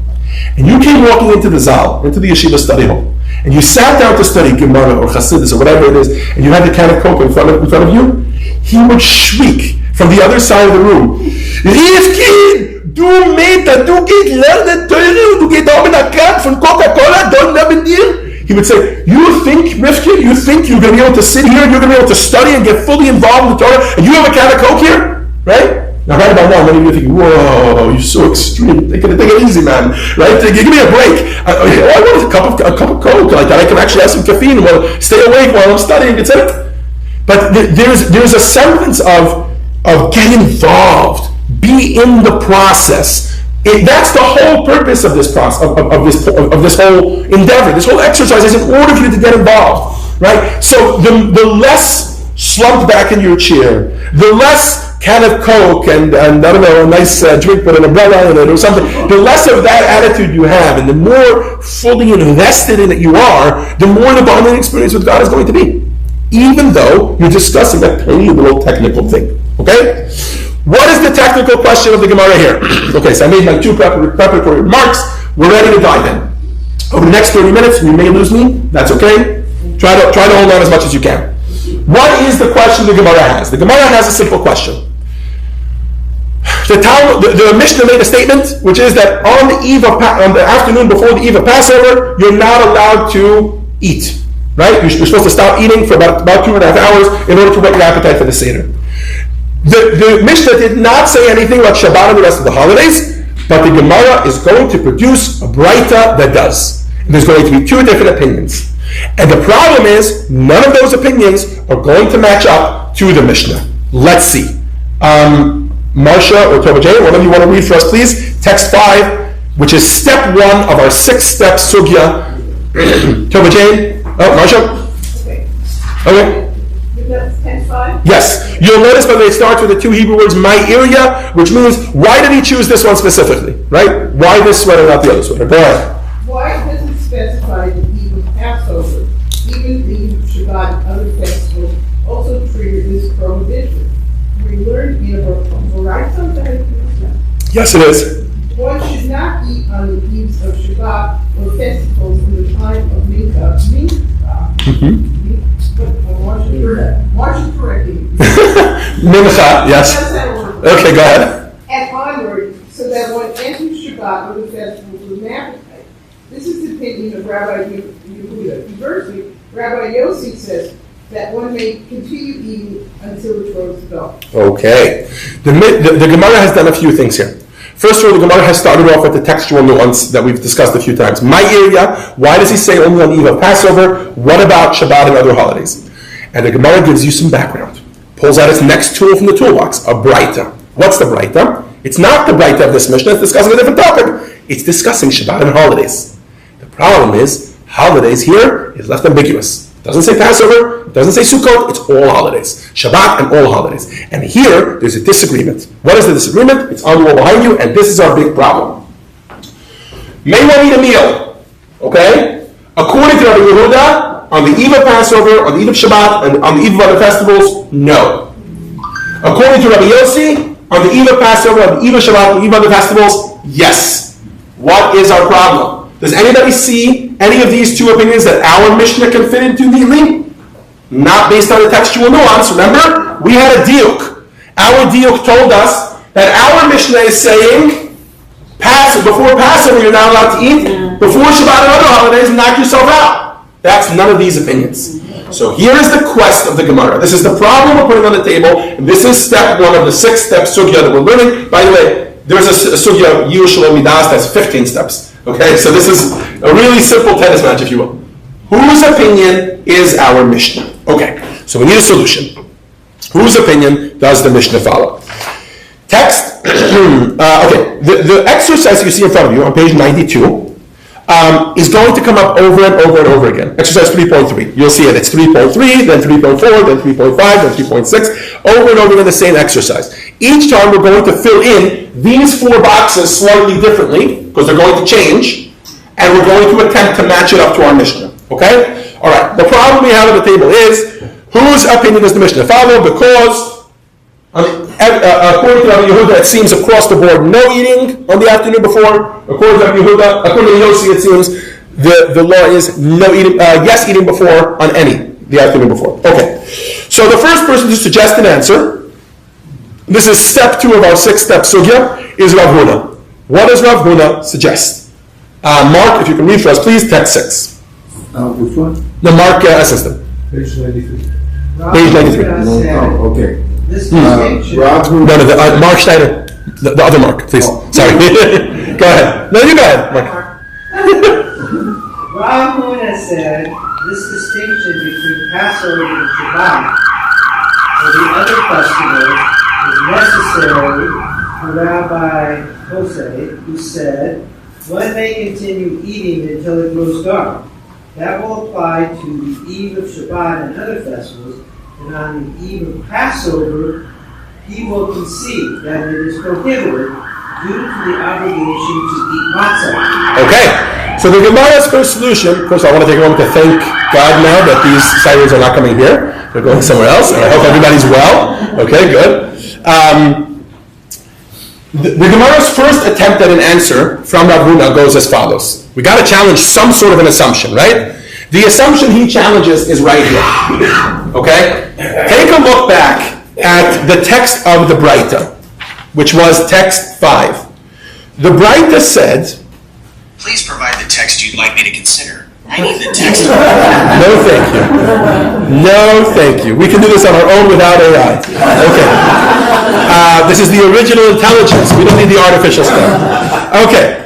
and you came walking into the Zal, into the yeshiva study hall, and you sat down to study Gemara or Chassidus or whatever it is, and you had the can of Coke in front of you, he would shriek from the other side of the room, Rivkin! Du Meter, du geht lernen Teure, du geht auch in der Karte von Coca-Cola, don't never deal. He would say, you think, Rivkin, you think you're going to be able to sit here and you're going to be able to study and get fully involved in the Torah, and you have a can of Coke here? Right? Now, right about now, many of you are thinking, whoa, you're so extreme. Take it easy, man. Right? Give me a break. I want a cup of Coke like that. I can actually have some caffeine and stay awake while I'm studying, etc. But there's a semblance of get involved, be in the process. That's the whole purpose of this process, of this whole endeavor. This whole exercise is in order for you to get involved, right? So the less slumped back in your chair, the less can of Coke and I don't know, a nice drink with an umbrella in it or something, the less of that attitude you have, and the more fully invested in it you are, the more the bonding experience with God is going to be. Even though you're discussing that tiny little technical thing. Okay? What is the technical question of the Gemara here? Okay, so I made my two preparatory remarks. We're ready to dive in. Over the next 30 minutes, you may lose me. That's okay. Try to hold on as much as you can. What is the question the Gemara has? The Gemara has a simple question. The Mishnah made a statement, which is that on the afternoon before the eve of Passover, you're not allowed to eat. Right? You're supposed to stop eating for about 2.5 hours in order to whet your appetite for the Seder. The Mishnah did not say anything about Shabbat and the rest of the holidays, but the Gemara is going to produce a Braita that does. And there's going to be two different opinions. And the problem is, none of those opinions are going to match up to the Mishnah. Let's see. Marsha or Tova Jane, one of you want to read for us, please? Text 5, which is step 1 of our 6-step sugya. Tova Jane? Oh, Marsha? Okay. Text 5? Yes. You'll notice by the way it starts with the two Hebrew words, my area, which means, why did he choose this one specifically? Right? Why this sweater, not the other sweater? Go ahead. Why does it specify the eve of Passover? Even the eve of Shabbat and other festivals also trigger this prohibition. We learned in a variety of things. Yes, it is. One should not eat on the eves of Shabbat or festivals in the time of Mincha. Watch it correctly. Mincha, yes. Okay, go ahead. And onward, so that one enters Shabbat or the festivals with an appetite. This is the opinion of Rabbi Yehuda. Conversely, Rabbi Yossi says that one may continue eating until it grows dark. Okay. The Gemara has done a few things here. First of all, the Gemara has started off with the textual nuance that we've discussed a few times. My area, why does he say only on the eve of Passover? What about Shabbat and other holidays? And the Gemara gives you some background. Pulls out its next tool from the toolbox, a Braita. What's the Braita? It's not the Braita of this Mishnah, it's discussing a different topic. It's discussing Shabbat and holidays. The problem is, holidays here is left ambiguous. It doesn't say Passover, it doesn't say Sukkot, it's all holidays. Shabbat and all holidays. And here, there's a disagreement. What is the disagreement? It's on the wall behind you, and this is our big problem. May one eat a meal, okay? According to Rabbi Yehuda, on the eve of Passover, on the eve of Shabbat, and on the eve of other festivals, no. According to Rabbi Yossi, on the eve of Passover, on the eve of Shabbat, on the eve of other festivals, yes. What is our problem? Does anybody see any of these two opinions that our Mishnah can fit into neatly? Not based on the textual nuance. Remember, we had a diuk. Our diuk told us that our Mishnah is saying, before Passover you're not allowed to eat, before Shabbat and other holidays, knock yourself out. That's none of these opinions. So here is the quest of the Gemara. This is the problem we're putting on the table. And this is step one of the 6-step sugya that we're learning. By the way, there's a sugya, Yerushalayim Midas, that's 15 steps. Okay, so this is a really simple tennis match, if you will. Whose opinion is our Mishnah? Okay, so we need a solution. Whose opinion does the Mishnah follow? Text, okay, the exercise you see in front of you on page 92 is going to come up over and over and over again. Exercise 3.3. You'll see it. It's 3.3, then 3.4, then 3.5, then 3.6, over and over again the same exercise. Each time we're going to fill in these 4 boxes slightly differently, because they're going to change, and we're going to attempt to match it up to our Mishnah. Okay? All right. The problem we have at the table is, whose opinion does the Mishnah follow? Because according to Rabbi Yehuda, it seems across the board no eating on the afternoon before. According to Rabbi Yehuda, according to Yossi, it seems the law is no eating, yes eating before on the afternoon before. Okay. So the first person to suggest an answer, this is step 2 of our 6-step sugya, is Rav Huna. What does Rav Huna suggest? Mark, if you can read for us, please, text 6. Which one? The Mark system. Page 93. Page 93. Okay. This distinction. No, Mark Schneider. The other Mark, please. Sorry. Go ahead. No, you go ahead, Mark. Rav Huna said this distinction between Passover and Shabbat or the other festival is necessary for Rabbi Jose, who said, one may continue eating until it grows dark. That will apply to the eve of Shabbat and other festivals, and on the eve of Passover, he will concede that it is prohibited due to the obligation to eat matzah. Okay, so the Gemara's first solution, first I want to take a moment to thank God now that these sirens are not coming here. They're going somewhere else, and I hope everybody's well. Okay, good. The Gemara's first attempt at an answer from Rav Huna goes as follows. We got to challenge some sort of an assumption, right? The assumption he challenges is right here. Okay? Take a look back at the text of the Braita, which was text 5. The Braita said, please provide the text you'd like me to consider. I need the text. No, thank you. No, thank you. We can do this on our own without AI. Okay. This is the original intelligence. We don't need the artificial stuff. Okay.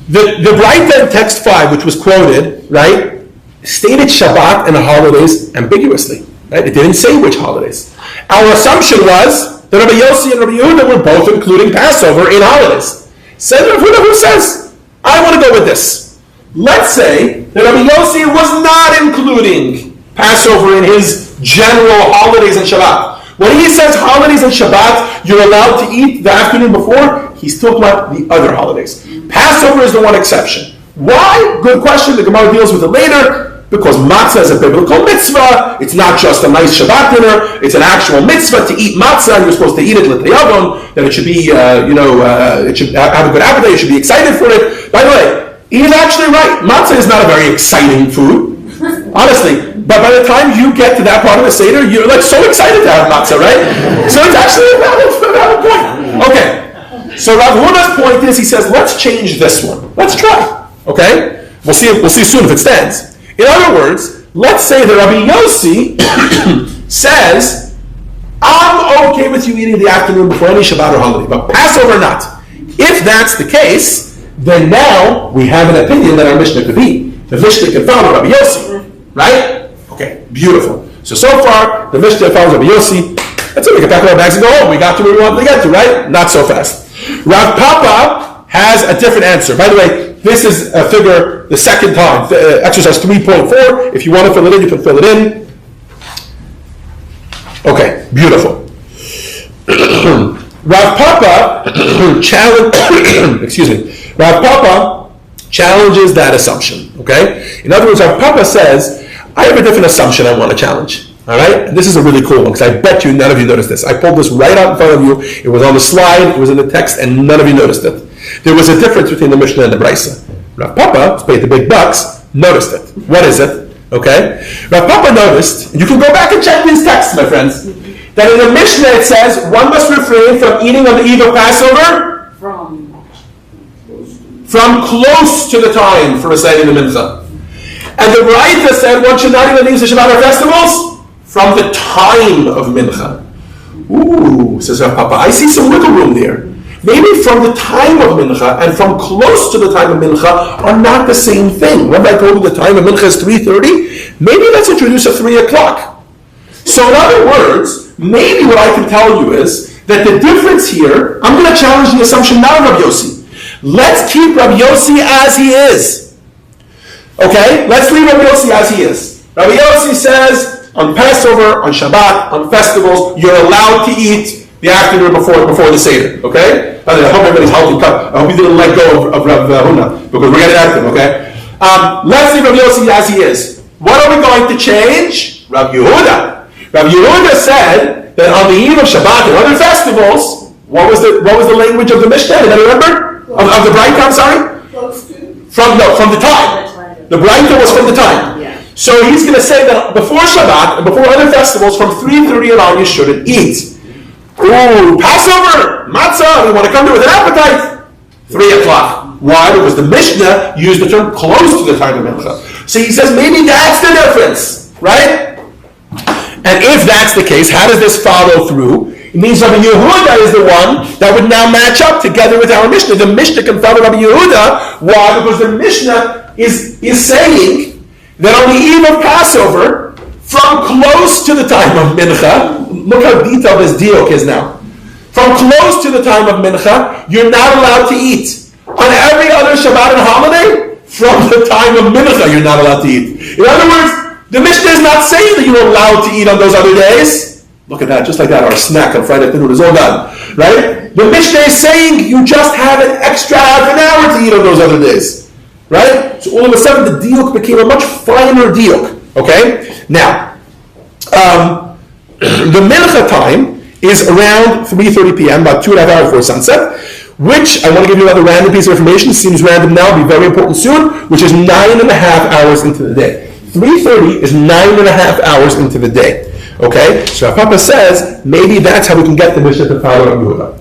The Braita in text 5, which was quoted, right, stated Shabbat and the holidays ambiguously. Right? It didn't say which holidays. Our assumption was that Rabbi Yossi and Rabbi Yehuda were both including Passover in holidays. Said Rabbi Yehuda, who says, I want to go with this. Let's say that Rabbi Yossi was not including Passover in his general holidays and Shabbat. When he says holidays and Shabbat, you're allowed to eat the afternoon before, he's talking about the other holidays. Passover is the one exception. Why? Good question. The Gemara deals with it later. Because matzah is a biblical mitzvah. It's not just a nice Shabbat dinner. It's an actual mitzvah to eat matzah, and you're supposed to eat it l'teyavon. That it should be, it should have a good appetite. You should be excited for it. By the way, he's actually right. Matzah is not a very exciting food, honestly. But by the time you get to that part of the Seder, you're like so excited to have matzah, right? So it's actually a valid point. Okay. So Rav Huna's point is, he says, let's change this one. Let's try. Okay? We'll see soon if it stands. In other words, let's say that Rabbi Yossi says, I'm okay with you eating the afternoon before any Shabbat or holiday, but Passover not. If that's the case, then now we have an opinion that our Mishnah could be. The Mishnah can follow Rabbi Yossi, right? Okay, beautiful. So far, the Mishnah follows Rabbi Yossi. Let's say we can pack our bags and go home. We got to where we wanted to get to, right? Not so fast. Rav Papa has a different answer. By the way, this is a figure the second time, exercise 3.4. If you want to fill it in, you can fill it in. Okay, beautiful. Rav Papa challenged. Rav Papa challenges that assumption, okay? In other words, Rav Papa says, I have a different assumption I want to challenge. All right? And this is a really cool one, because I bet you none of you noticed this. I pulled this right out in front of you. It was on the slide, it was in the text, and none of you noticed it. There was a difference between the Mishnah and the Brisa. Rav Papa, who's paid the big bucks, noticed it. What is it? Okay? Rav Papa noticed, and you can go back and check these texts, my friends, that in the Mishnah it says, one must refrain from eating on the eve of Passover from close to the time for reciting the Mincha. And the Braita said one should not eat on the eve of Shabbat or festivals from the time of Mincha. Ooh, says Rav Papa, I see some wiggle room there. Maybe from the time of Mincha and from close to the time of Mincha are not the same thing. Remember I told you the time of Mincha is 3:30? Maybe let's introduce a 3 o'clock. So in other words, maybe what I can tell you is that the difference here, I'm going to challenge the assumption now of Rabbi Yossi. Let's keep Rabbi Yossi as he is. Okay? Let's leave Rabbi Yossi as he is. Rabbi Yossi says, on Passover, on Shabbat, on festivals, you're allowed to eat the afternoon before the Seder, okay? I hope everybody's healthy cut. I hope you didn't let go of Rav Huna, because we're getting at him, okay? Let's leave Rabbi Yossi as he is. What are we going to change? Rav Yehuda. Rav Yehuda said that on the eve of Shabbat and other festivals, what was the language of the Mishnah? Did I remember? Of the Braita, I'm sorry? From the time. The Braita was from the time. So he's going to say that before Shabbat and before other festivals, from 3:30 and on, you shouldn't eat. Ooh, Passover, matzah, we want to come to it with an appetite. 3 o'clock. Why? Because the Mishnah used the term close to the time of Mincha. So he says maybe that's the difference, right? And if that's the case, how does this follow through? It means Rabbi Yehuda is the one that would now match up together with our Mishnah. The Mishnah can follow Rabbi Yehuda. Why? Because the Mishnah is saying that on the eve of Passover, from close to the time of Mincha, look how detailed this diok is now. From close to the time of Mincha, you're not allowed to eat. On every other Shabbat and holiday, from the time of Mincha, you're not allowed to eat. In other words, the Mishnah is not saying that you're allowed to eat on those other days. Look at that, just like that, our snack on Friday afternoon is all done, right? The Mishnah is saying you just have an extra half an hour to eat on those other days. Right? So all of a sudden the diuk became a much finer diuk. Okay? Now, the mincha time is around 3:30 p.m., about 2.5 hours before sunset, which, I want to give you another random piece of information, seems random now, will be very important soon, which is 9.5 hours into the day. 3:30 is 9.5 hours into the day. Okay? So our Papa says, maybe that's how we can get the Mishnah to follow Yehuda.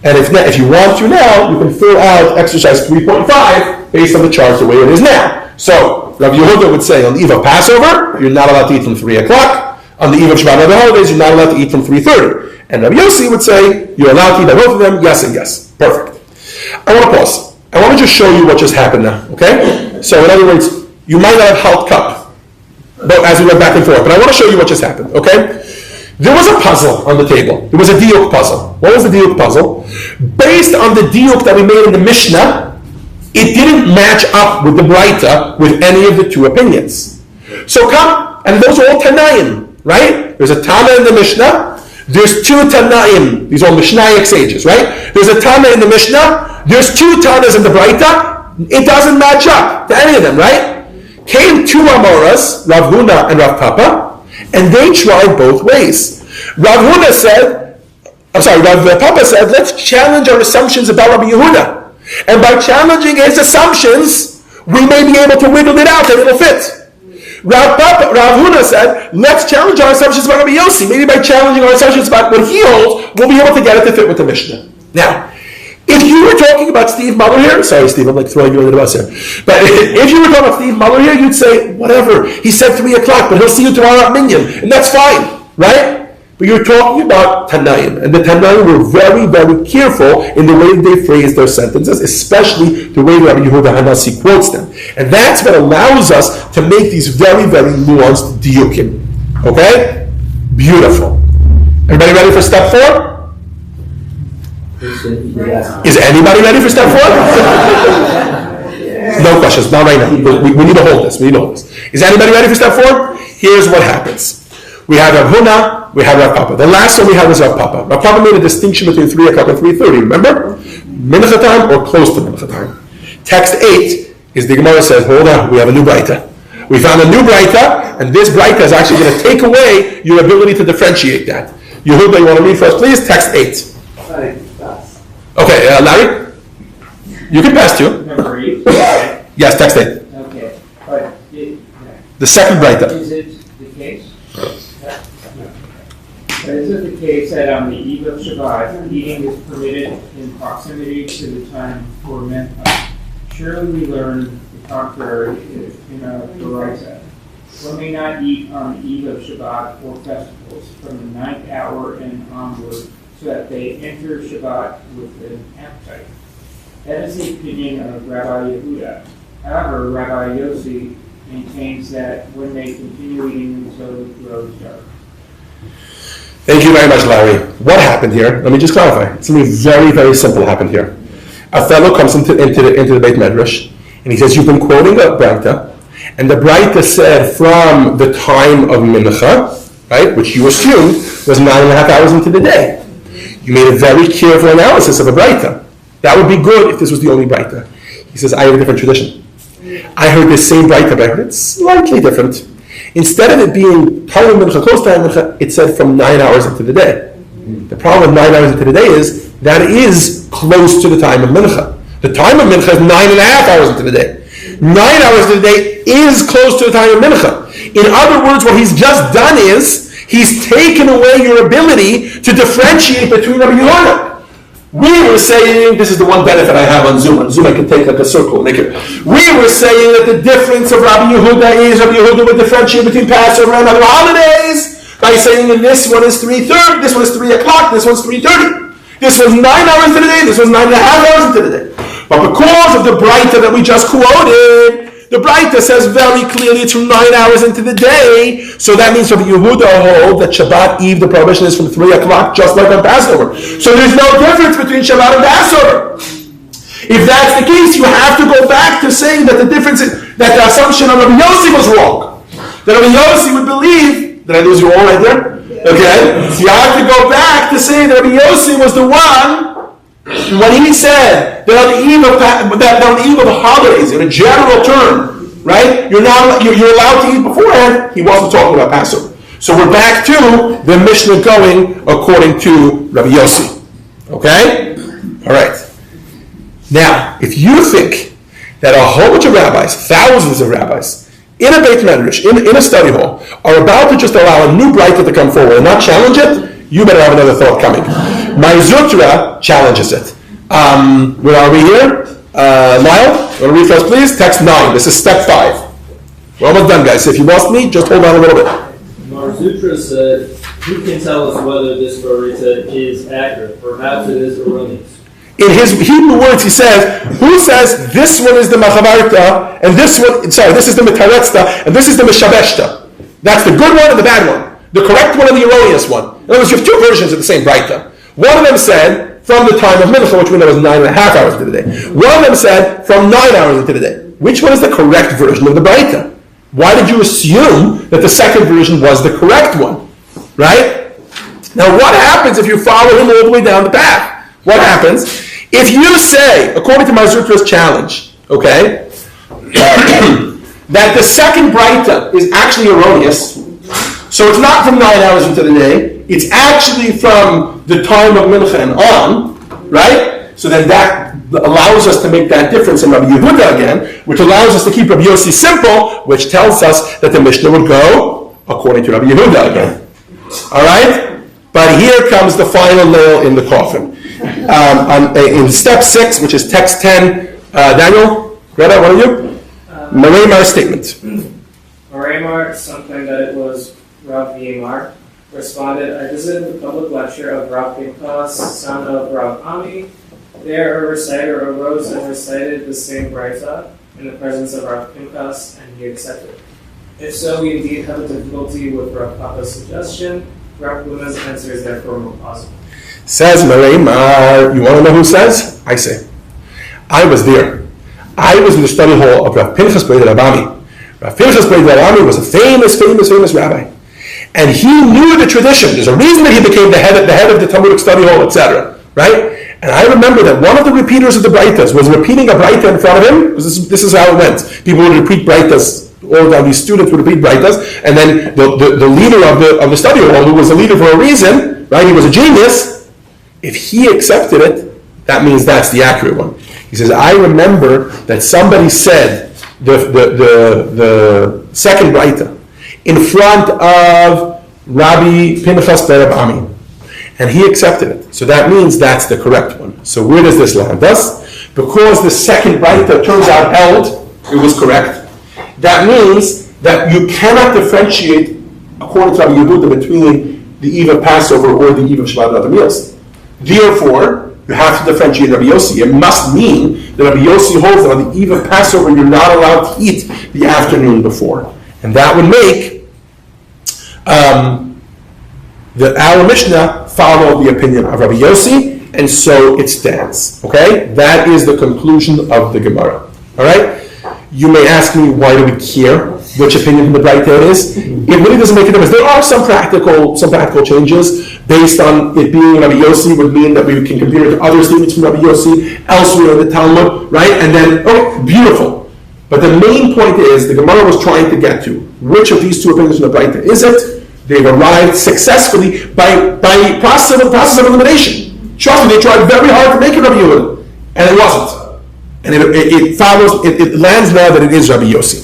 And if you want to now, you can fill out exercise 3.5 based on the chart the way it is now. So, Rav Yehuda would say on the eve of Passover, you're not allowed to eat from 3 o'clock. On the eve of Shabbat and other holidays, you're not allowed to eat from 3:30. And Rav Yossi would say, you're allowed to eat by both of them, yes and yes. Perfect. I want to pause. I want to just show you what just happened now, okay? So, in other words, you might not have held cup, but as we went back and forth, but I want to show you what just happened, okay? There was a puzzle on the table. There was a diuk puzzle. What was the diuk puzzle? Based on the diuk that we made in the Mishnah, it didn't match up with the Braita with any of the two opinions. So come, and those are all Tanaim, right? There's a Tana in the Mishnah. There's two Tanaim. These are Mishnaic sages, right? There's a Tana in the Mishnah. There's two Tanas in the Braita. It doesn't match up to any of them, right? Came two Amoras, Rav Huna and Rav Papa, and they tried both ways. Rav Papa said, let's challenge our assumptions about Rabbi Yehuda. And by challenging his assumptions, we may be able to wiggle it out and it'll fit. Rav Huna said, let's challenge our assumptions about Rabbi Yossi. Maybe by challenging our assumptions about what he holds, we'll be able to get it to fit with the Mishnah. Now, if you were talking about Steve Muller here, sorry Steve, I'm like throwing you under the bus here. But if you were talking about Steve Muller here, you'd say, whatever, he said 3 o'clock, but he'll see you tomorrow at Minyan, and that's fine, right? But you're talking about Tanaim, and the Tanaim were very, very careful in the way they phrase their sentences, especially the way Rabbi Yehuda Hanasi quotes them. And that's what allows us to make these very, very nuanced diukim. Okay? Beautiful. Everybody ready for step 4? Is anybody ready for step 4? No questions, not right now. We need to hold this. Is anybody ready for step 4? Here's what happens. We have Rav Huna, we have Rav Papa. The last one we had was Rav Papa. Rav Papa made a distinction between 3 o'clock and 3:30, remember? Mincha time or close to Mincha time. Text 8 is the Gemara says, hold on, we have a new Braita. We found a new Braita, and this Braita is actually going to take away your ability to differentiate that. Yehuda, you want to read first, please? Text 8. Okay, Larry? You can pass too. Number 8? Yes, text 8. Okay, but The second Braita. is it the case? Is it the case that on the eve of Shabbat, eating is permitted in proximity to the time for mincha? Surely we learn the contrary in a Baraita. One may not eat on the eve of Shabbat or festivals from the 9th hour and onward, so that they enter Shabbat with an appetite. That is the opinion of Rabbi Yehuda. However, Rabbi Yossi maintains that one may continue eating until it grows dark. Thank you very much, Larry. What happened here? Let me just clarify. Something very, very simple happened here. A fellow comes into the Beit Medrash, and he says, you've been quoting a Braita, and the Braita said from the time of Mincha, right, which you assumed was 9.5 hours into the day. You made a very careful analysis of a Braita. That would be good if this was the only Braita. He says, I have a different tradition. I heard the same Braita, but I heard it slightly different. Instead of it being time of Mincha, close time of Mincha, it said from 9 hours into the day. The problem with 9 hours into the day is that is close to the time of Mincha. The time of Mincha is 9.5 hours into the day. 9 hours into the day is close to the time of Mincha. In other words, what he's just done is he's taken away your ability to differentiate between Rabbi Yehuda. We were saying, this is the one benefit I have on Zoom. On Zoom I can take like a circle and make it. We were saying that the difference of Rabbi Yehuda is Rabbi Yehuda would differentiate between Passover and other holidays by saying in this one is 3:30, this one is 3 o'clock, this one's 3:30. This one's 9 hours into the day, this one's 9.5 hours into the day. But because of the Braita that we just quoted, the Braita says very clearly it's from 9 hours into the day. So that means Rabbi Yehuda hold that Shabbat Eve, the prohibition is from 3 o'clock, just like on Passover. So there's no difference between Shabbat and Passover. If that's the case, you have to go back to saying that the difference is, that the assumption of Rabbi Yossi was wrong. That Rabbi Yossi would believe, did I lose you all right there? Okay? So you have to go back to say that Rabbi Yossi was the one when he said that on the eve of the holidays, in a general term, right, you're allowed to eat beforehand. He wasn't talking about Passover. So we're back to the Mishnah going according to Rabbi Yossi. Okay? All right. Now, if you think that a whole bunch of rabbis, thousands of rabbis, in a Beit Medrash, in a study hall, are about to just allow a new Braita to come forward and not challenge it, you better have another thought coming. My Zutra challenges it. Where are we here? Lyle, you want to read first, please? Text 9. This is step 5. We're almost done, guys. If you lost me, just hold on a little bit. Marzutra said, who can tell us whether this Baraita is accurate? Perhaps it is erroneous. In his Hebrew words, he says, who says this one is the Machavarta, and this is the Mitaretzta, and this is the Meshabeshta? That's the good one and the bad one. The correct one and the erroneous one. In other words, you have two versions of the same Braita. One of them said, from the time of Mincha, which we know is 9.5 hours into the day. One of them said, from 9 hours into the day. Which one is the correct version of the Braita? Why did you assume that the second version was the correct one? Right? Now, what happens if you follow him all the way down the path? What happens? If you say, according to Marzutra's challenge, okay, that the second Braita is actually erroneous, so it's not from 9 hours into the day, it's actually from the time of Mincha and on, right? So then that allows us to make that difference in Rabbi Yehuda again, which allows us to keep Rabbi Yossi simple, which tells us that the Mishnah would go according to Rabbi Yehuda again. All right? But here comes the final nail in the coffin. In step 6, which is text 10, Daniel, Greta, what are you? Maremar's statement. Maremar, something that it was Rav Yemar, responded, I visited the public lecture of Rav Pinchas, son of Rav Ami. There a reciter arose and recited the same Braita in the presence of Rav Pinchas, and he accepted. If so, we indeed have a difficulty with Rav Papa's suggestion. Rav Luna's answer is therefore more plausible. Says Mareimar, you want to know who says? I say. I was there. I was in the study hall of Rav Pinchas Brei Rabami. Rav Pinchas Brei Rabami was a famous rabbi. And he knew the tradition. There's a reason that he became the head of the Talmudic study hall, etc. Right? And I remember that one of the repeaters of the Braitas was repeating a Braita in front of him, because this is how it went. People would repeat Braitas, all of these students would repeat Braitas, and then the leader of the study hall, who was a leader for a reason, right, he was a genius, if he accepted it, that means that's the accurate one. He says, I remember that somebody said the second Braita in front of Rabbi Pinchas Bereb Ami, and he accepted it. So that means that's the correct one. So where does this land us? Because the second Braita turns out held, it was correct. That means that you cannot differentiate, according to Rabbi Yehuda, between the eve of Passover or the eve of Shabbat and other meals. Therefore, you have to differentiate Rabbi Yossi. It must mean that Rabbi Yossi holds that on the eve of Passover you're not allowed to eat the afternoon before. And that would make our Mishnah follow the opinion of Rabbi Yossi, and so it stands. Okay? That is the conclusion of the Gemara. Alright? You may ask me, why do we care which opinion from the Braita it is? It really doesn't make a difference. There are some practical changes based on it being Rabbi Yossi would mean that we can compare it to other statements from Rabbi Yossi elsewhere in the Talmud, right? And then, beautiful. But the main point is, the Gemara was trying to get to which of these two opinions from the Braita is it? They've arrived successfully by process of elimination. Trust me, they tried very hard to make it Rabbi Yehuda, and it wasn't. And it lands now that it is Rabbi Yossi.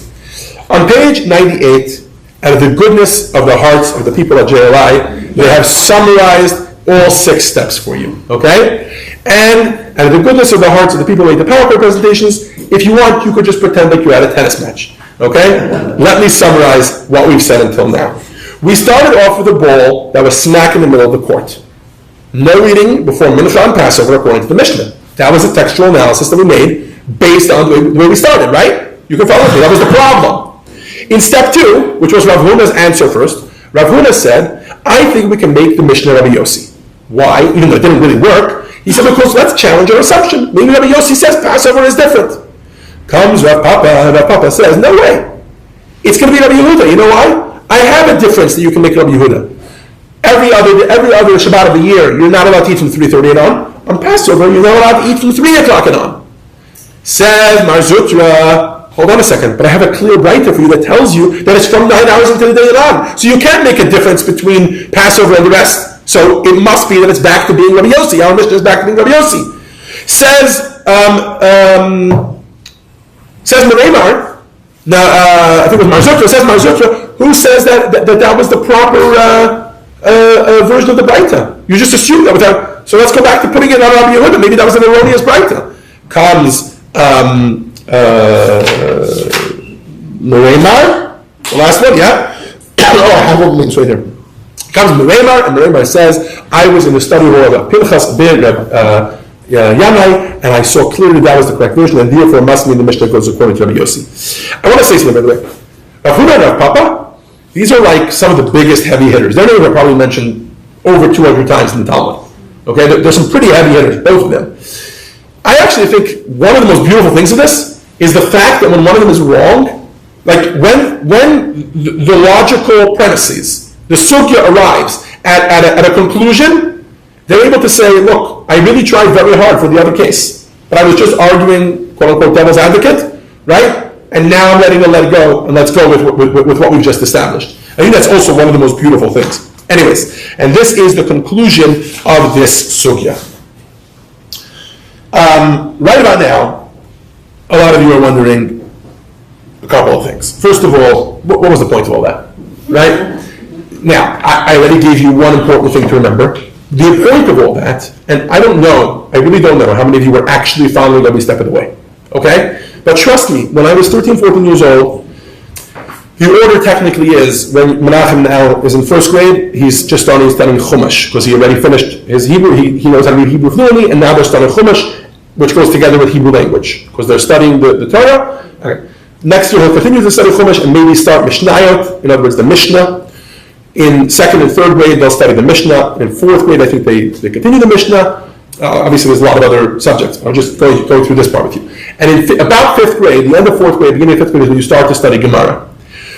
On page 98, out of the goodness of the hearts of the people at JLI, they have summarized all 6 steps for you, okay? And out of the goodness of the hearts of the people who made the PowerPoint presentations, if you want, you could just pretend like you're at a tennis match, okay? Let me summarize what we've said until now. We started off with a ball that was smack in the middle of the court. No eating before Mincha and Passover according to the Mishnah. That was a textual analysis that we made based on the way we started, right? You can follow me. That was the problem. In step 2, which was Rav Huna's answer first, Rav Huna said, I think we can make the Mishnah Rabbi Yossi. Why? Even though it didn't really work. He said, because let's challenge our assumption. Maybe Rabbi Yossi says Passover is different. Comes Rav Papa, and Rav Papa says, no way. It's going to be Rabbi Yehuda. You know why? I have a difference that you can make Rabbi Yehuda. Every other Shabbat of the year, you're not allowed to eat from 3:30 and on. On Passover, you're not allowed to eat from 3 o'clock and on. Says Mar Zutra, hold on a second, but I have a clear Braita for you that tells you that it's from 9 hours until the day and on. So you can't make a difference between Passover and the rest. So it must be that it's back to being Rabbi Yossi. Our Mishnah is back to being Rabbi Yossi. Says Meremar, now I think it was Mar Zutra, says Mar Zutra, who says that was the proper version of the Braita. You just assume that without, so let's go back to putting it on Rabbi Yehuda. Maybe that was an erroneous Braita. Comes Meremar, the last one, yeah? Oh, I have all the links right here. Comes Meremar, and Meremar says, I was in the study hall of Pinchas Bereb Yamai, and I saw clearly that was the correct version, and therefore must mean the Mishnah goes according to Rabbi Yossi. I want to say something, by the way. Rav Huna and Rav Papa, these are like some of the biggest heavy hitters. Their names are probably mentioned over 200 times in the Talmud. Okay, there's some pretty heavy hitters, both of them. I actually think one of the most beautiful things of this is the fact that when one of them is wrong, like when the logical premises, the sugya arrives at a conclusion, they're able to say, look, I really tried very hard for the other case, but I was just arguing, quote unquote, devil's advocate, right? And now I'm letting it let go, and let's go with what we've just established. I think that's also one of the most beautiful things. Anyways, and this is the conclusion of this sugya. Right about now, a lot of you are wondering a couple of things. First of all, what was the point of all that? Right? Now, I already gave you one important thing to remember. The point of all that, and I really don't know how many of you were actually following every step of the way. Okay? But trust me, when I was 13, 14 years old, the order technically is, when Menachem now is in first grade, he's just studying Chumash, because he already finished his Hebrew, he knows how to read Hebrew fluently, and now they're studying Chumash, which goes together with Hebrew language, because they're studying the Torah. Okay. Next year he'll continue to study Chumash and maybe start Mishnayot, in other words, the Mishnah. In 2nd and 3rd grade, they'll study the Mishnah. In 4th grade, I think they continue the Mishnah. Obviously, there's a lot of other subjects. I'll just go through this part with you. And in about 5th grade, the end of 4th grade, beginning of 5th grade is when you start to study Gemara.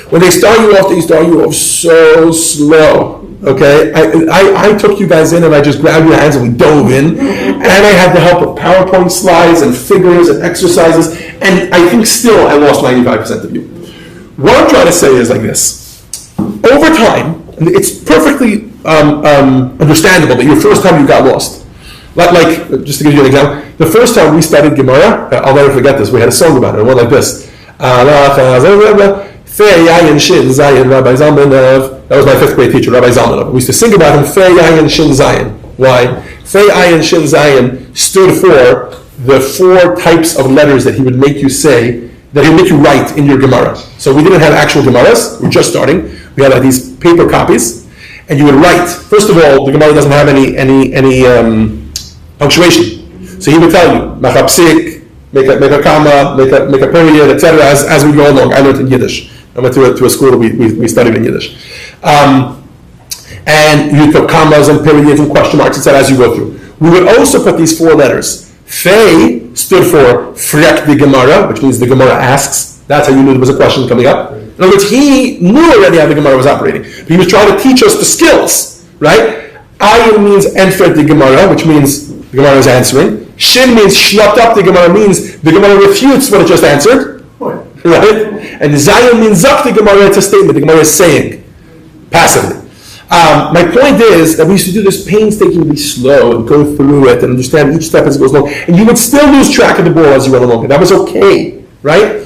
When they start you off so slow. Okay, I took you guys in and I just grabbed your hands and we dove in, and I had the help of PowerPoint slides and figures and exercises, and I think still I lost 95% of you. What I'm trying to say is like this: over time, and it's perfectly understandable that your first time you got lost. Like just to give you an example, the first time we studied Gemara, I'll never forget this. We had a song about it. It went like this. Fei Yayin Shin Zayin Rabbi Zalmanov. That was my 5th grade teacher, Rabbi Zalmanov. We used to sing about him, Fei Yayin Shin Zayin. Why? Fei Yayin Shin Zayin stood for the 4 types of letters that he would make you say, that he would make you write in your Gemara. So we didn't have actual Gemaras. We're just starting. We had these paper copies, and you would write. First of all, the Gemara doesn't have any punctuation. So he would tell you, Machapsik, make a comma, make a period, etc. As we go along. I learned in Yiddish. I went to a school that we studied in Yiddish. And you put commas and periods and question marks, etc. as you go through. We would also put these 4 letters. Fei stood for Frek the Gemara, which means the Gemara asks. That's how you knew there was a question coming up. In other words, he knew already how the Gemara was operating. But he was trying to teach us the skills, right? Ayin means Enfret the Gemara, which means the Gemara is answering. Shin means Shlot up the Gemara, means the Gemara refutes what it just answered. Right? And Zayin means Zak the Gemara, it's a statement. The Gemara is saying, passively. My point is that we used to do this painstakingly slow and go through it and understand each step as it goes along. And you would still lose track of the ball as you went along. And that was okay, right?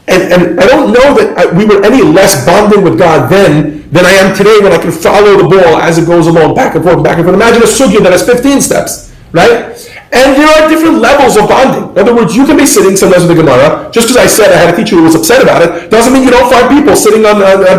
And I don't know that we were any less bonded with God then than I am today when I can follow the ball as it goes along, back and forth, back and forth. Imagine a sugya that has 15 steps, right? And there are different levels of bonding. In other words, you can be sitting sometimes with the Gemara. Just because I said I had a teacher who was upset about it, doesn't mean you don't find people sitting on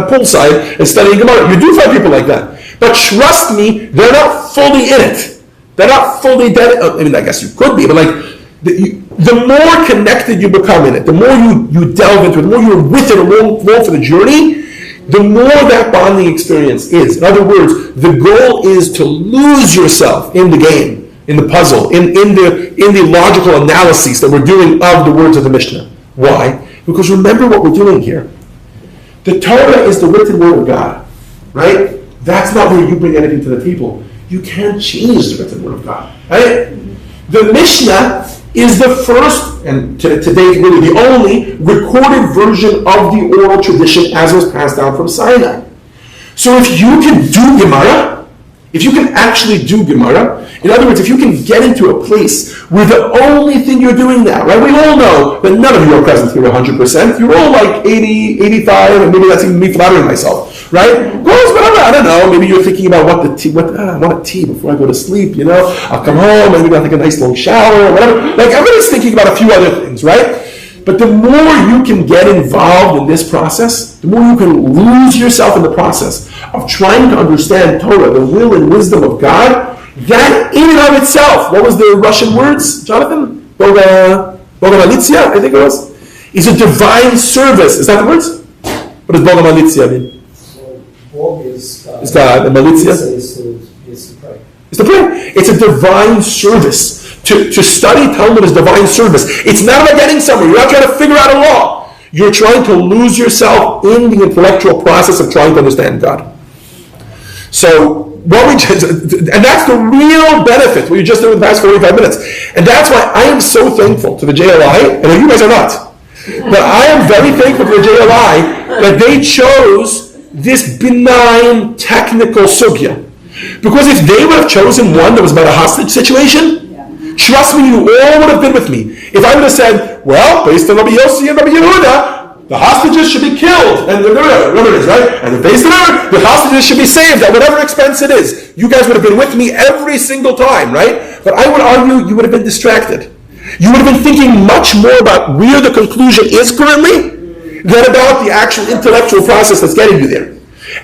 poolside and studying Gemara. You do find people like that. But trust me, they're not fully in it. They're not fully dead. I mean, I guess you could be, but like, the more connected you become in it, the more you delve into it, the more you're with it along for the journey, the more that bonding experience is. In other words, the goal is to lose yourself in the game, in the puzzle, in the logical analyses that we're doing of the words of the Mishnah. Why? Because remember what we're doing here. The Torah is the written word of God, right? That's not where you bring anything to the table. You can't change the written word of God, right? The Mishnah is the first, and today really the only, recorded version of the oral tradition as was passed down from Sinai. So if you can do Gemara, if you can actually do Gemara, in other words, if you can get into a place where the only thing you're doing now, right? We all know that none of you are present here 100%. You're all like 80, 85, and maybe that's even me flattering myself, right? Well, whatever, I don't know. Maybe you're thinking about I want a tea before I go to sleep, you know? I'll come home, maybe I'll take a nice long shower, or whatever. Like, everybody's thinking about a few other things, right? But the more you can get involved in this process, the more you can lose yourself in the process of trying to understand Torah, the will and wisdom of God, that in and of itself, what was the Russian words, Jonathan? Bogomolitia, I think it was, is a divine service. Is that the words? What does Bogomolitia mean? Bog is God, and Molitia is to pray. It's to pray. It's a divine service. To study Talmud is divine service. It's not about getting somewhere. You're not trying to figure out a law. You're trying to lose yourself in the intellectual process of trying to understand God. So, and that's the real benefit, what you just did in the past 45 minutes. And that's why I am so thankful to the JLI, and you guys are not, but I am very thankful to the JLI that they chose this benign technical sugya. Because if they would have chosen one that was about a hostage situation, trust me, you all would have been with me. If I would have said, well, based on Rabbi Yossi and Rabbi Yehuda, the hostages should be killed, and whatever it is, right? And based on that, the hostages should be saved at whatever expense it is. You guys would have been with me every single time, right? But I would argue you would have been distracted. You would have been thinking much more about where the conclusion is currently than about the actual intellectual process that's getting you there.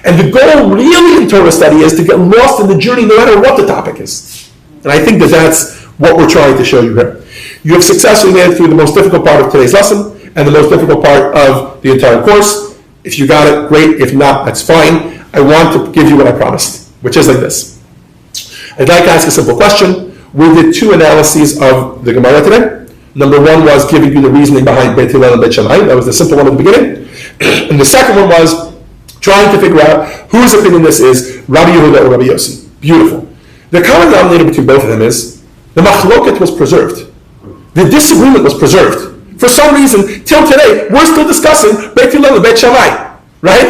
And the goal really in Torah study is to get lost in the journey no matter what the topic is. And I think that that's what we're trying to show you here. You have successfully made it through the most difficult part of today's lesson and the most difficult part of the entire course. If you got it, great. If not, that's fine. I want to give you what I promised, which is like this. I'd like to ask a simple question. We did 2 analyses of the Gemara today. Number 1 was giving you the reasoning behind Beit Hillel and Beit Shammai. That was the simple one at the beginning. And the second one was trying to figure out whose opinion this is, Rabbi Yehuda or Rabbi Yossi. Beautiful. The common denominator between both of them is the machloket was preserved. The disagreement was preserved. For some reason, till today, we're still discussing Beit Hillel and Beit Shammai, right?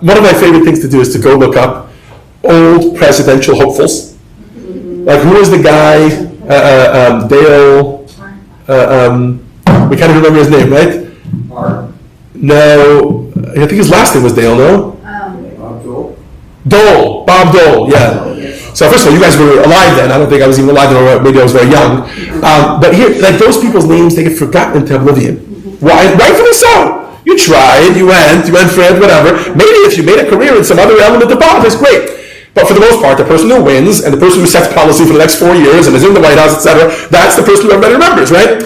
One of my favorite things to do is to go look up old presidential hopefuls. Like, who was the guy, Dale, we can't even remember his name, right? No, I think his last name was Dale, no? Bob Dole, yeah. So first of all, you guys were alive then. I don't think I was even alive then, or maybe I was very young. But here, like those people's names, they get forgotten into oblivion. Why? Rightfully so. You tried, you went for it, whatever. Maybe if you made a career in some other element of politics, great. But for the most part, the person who wins and the person who sets policy for the next 4 years and is in the White House, etc., that's the person who everybody remembers, right?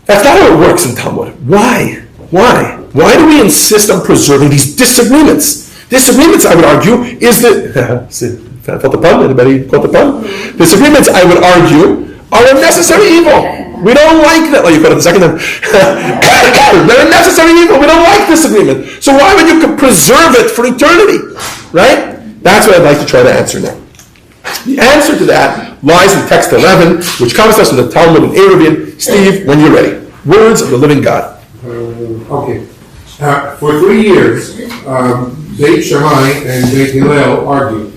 That's not how it works in Talmud. Why? Why do we insist on preserving these disagreements? Disagreements, I would argue, is felt the pun? Anybody caught the pun? Disagreements, I would argue, are a necessary evil. We don't like that. Oh, you caught it the second time. They're a necessary evil. We don't like disagreement. So why would you preserve it for eternity? Right? That's what I'd like to try to answer now. The answer to that lies in text 11, which comes to us from the Talmud in Eruvin. Steve, when you're ready. Words of the living God. Okay. For 3 years, Beit Shammai and Beit Hillel argued.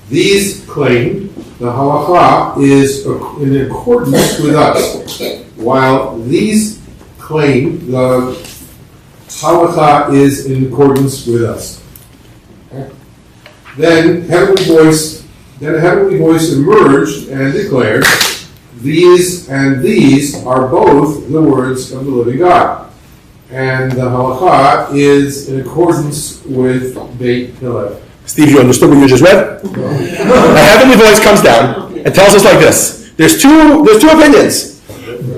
These claim the halacha is in accordance with us, while these claim the halacha is in accordance with us. Okay. Then a heavenly voice emerged and declared, these and these are both the words of the living God. And the halacha is in accordance with Beit Hillel. Steve, you understood what you just read? A heavenly voice comes down and tells us like this. There's two opinions.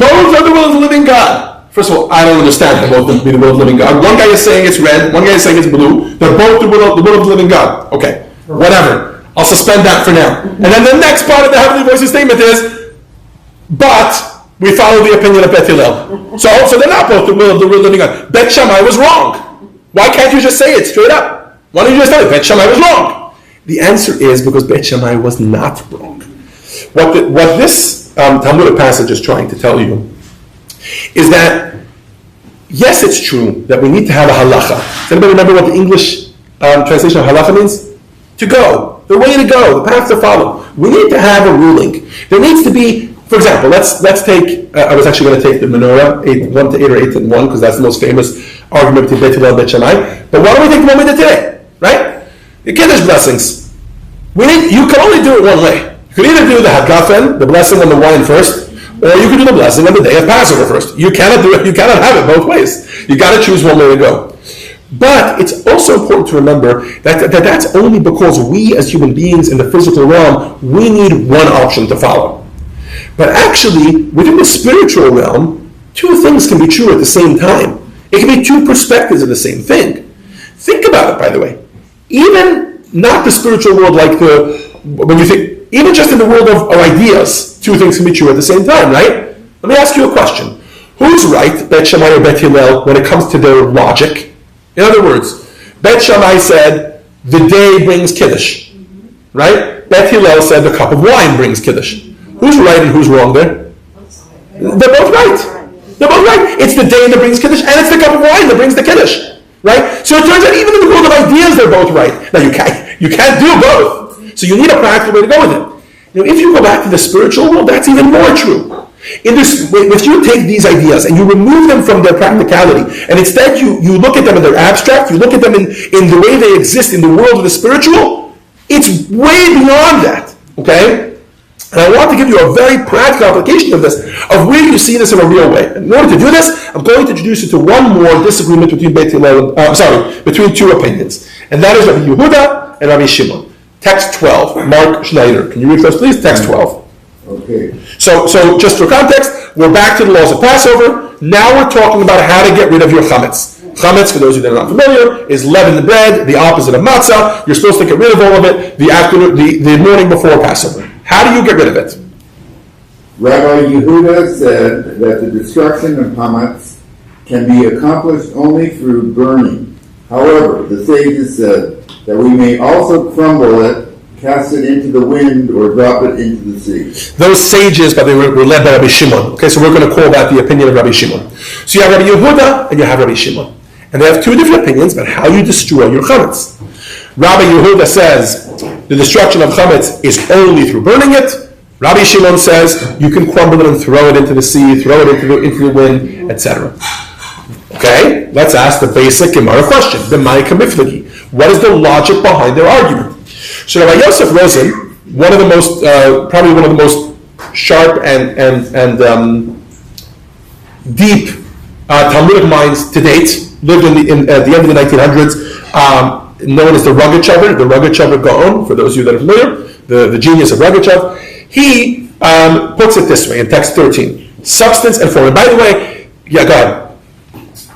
Both are the will of the living God. First of all, I don't understand how both be the will of the living God. One guy is saying it's red, one guy is saying it's blue. They're both the will of the living God. Okay, whatever. I'll suspend that for now. And then the next part of the heavenly voice's statement is, but we follow the opinion of Beit Hillel. So they're not both the will of the living God. Beit Shammai was wrong. Why can't you just say it straight up? Why don't you just tell me Beit Shammai was wrong? The answer is because Beit Shammai was not wrong. What this Talmudic passage is trying to tell you is that, yes, it's true that we need to have a halacha. Does anybody remember what the English translation of halacha means? To go. The way to go, the path to follow. We need to have a ruling. There needs to be, for example, let's take, I was actually going to take the menorah, 1 to 8 or 8 to 1, because that's the most famous argument between Beit Hillel and Beit Shammai. But why don't we take the one we did today? Right? The Kiddush blessings. You can only do it one way. You can either do the Hagafen, the blessing on the wine first, or you can do the blessing on the day of Passover first. You cannot do it. You cannot have it both ways. You got to choose one way to go. But it's also important to remember that that's only because we as human beings in the physical realm, we need one option to follow. But actually, within the spiritual realm, two things can be true at the same time. It can be two perspectives of the same thing. Think about it, by the way. Even not the spiritual world, when you think, even just in the world of ideas, two things can be true at the same time, right? Let me ask you a question. Who's right, Beit Shammai or Beit Hillel, when it comes to their logic? In other words, Beit Shammai said, the day brings Kiddush, right? Beit Hillel said, the cup of wine brings Kiddush. Who's right and who's wrong there? They're both right. They're both right. It's the day that brings Kiddush, and it's the cup of wine that brings the Kiddush. Right? So it turns out even in the world of ideas, they're both right. Now you can't do both. So you need a practical way to go with it. Now if you go back to the spiritual world, that's even more true. If you take these ideas and you remove them from their practicality, and instead you look at them in their abstract, you look at them in the way they exist in the world of the spiritual, it's way beyond that. Okay? And I want to give you a very practical application of this, of where you see this in a real way. In order to do this, I'm going to introduce you to one more disagreement between between two opinions. And that is Rabbi Yehuda and Rabbi Shimon. Text 12, Mark Schneider. Can you read those, please? Text 12. Okay. So just for context, we're back to the laws of Passover. Now we're talking about how to get rid of your chametz. Chametz, for those of you that are not familiar, is leavened bread, the opposite of matzah. You're supposed to get rid of all of it the morning before Passover. How do you get rid of it? Rabbi Yehuda said that the destruction of chametz can be accomplished only through burning. However, the sages said that we may also crumble it, cast it into the wind, or drop it into the sea. Those sages, but they were led by Rabbi Shimon. Okay, so we're going to call that the opinion of Rabbi Shimon. So you have Rabbi Yehuda and you have Rabbi Shimon. And they have two different opinions about how you destroy your chametz. Rabbi Yehuda says the destruction of chametz is only through burning it. Rabbi Shimon says you can crumble it and throw it into the sea, throw it into the wind, etc. Okay, let's ask the basic Gemara question. The Ma'ika Miflagi. What is the logic behind their argument? So Rabbi Yosef Rosen, one of the most, probably one of the most sharp and deep Talmudic minds to date, lived at the end of the 1900s, known as the Rogatchover Gaon, for those of you that are familiar, the genius of Rogatchover. He puts it this way in text 13, substance and form. And by the way, yeah, go ahead.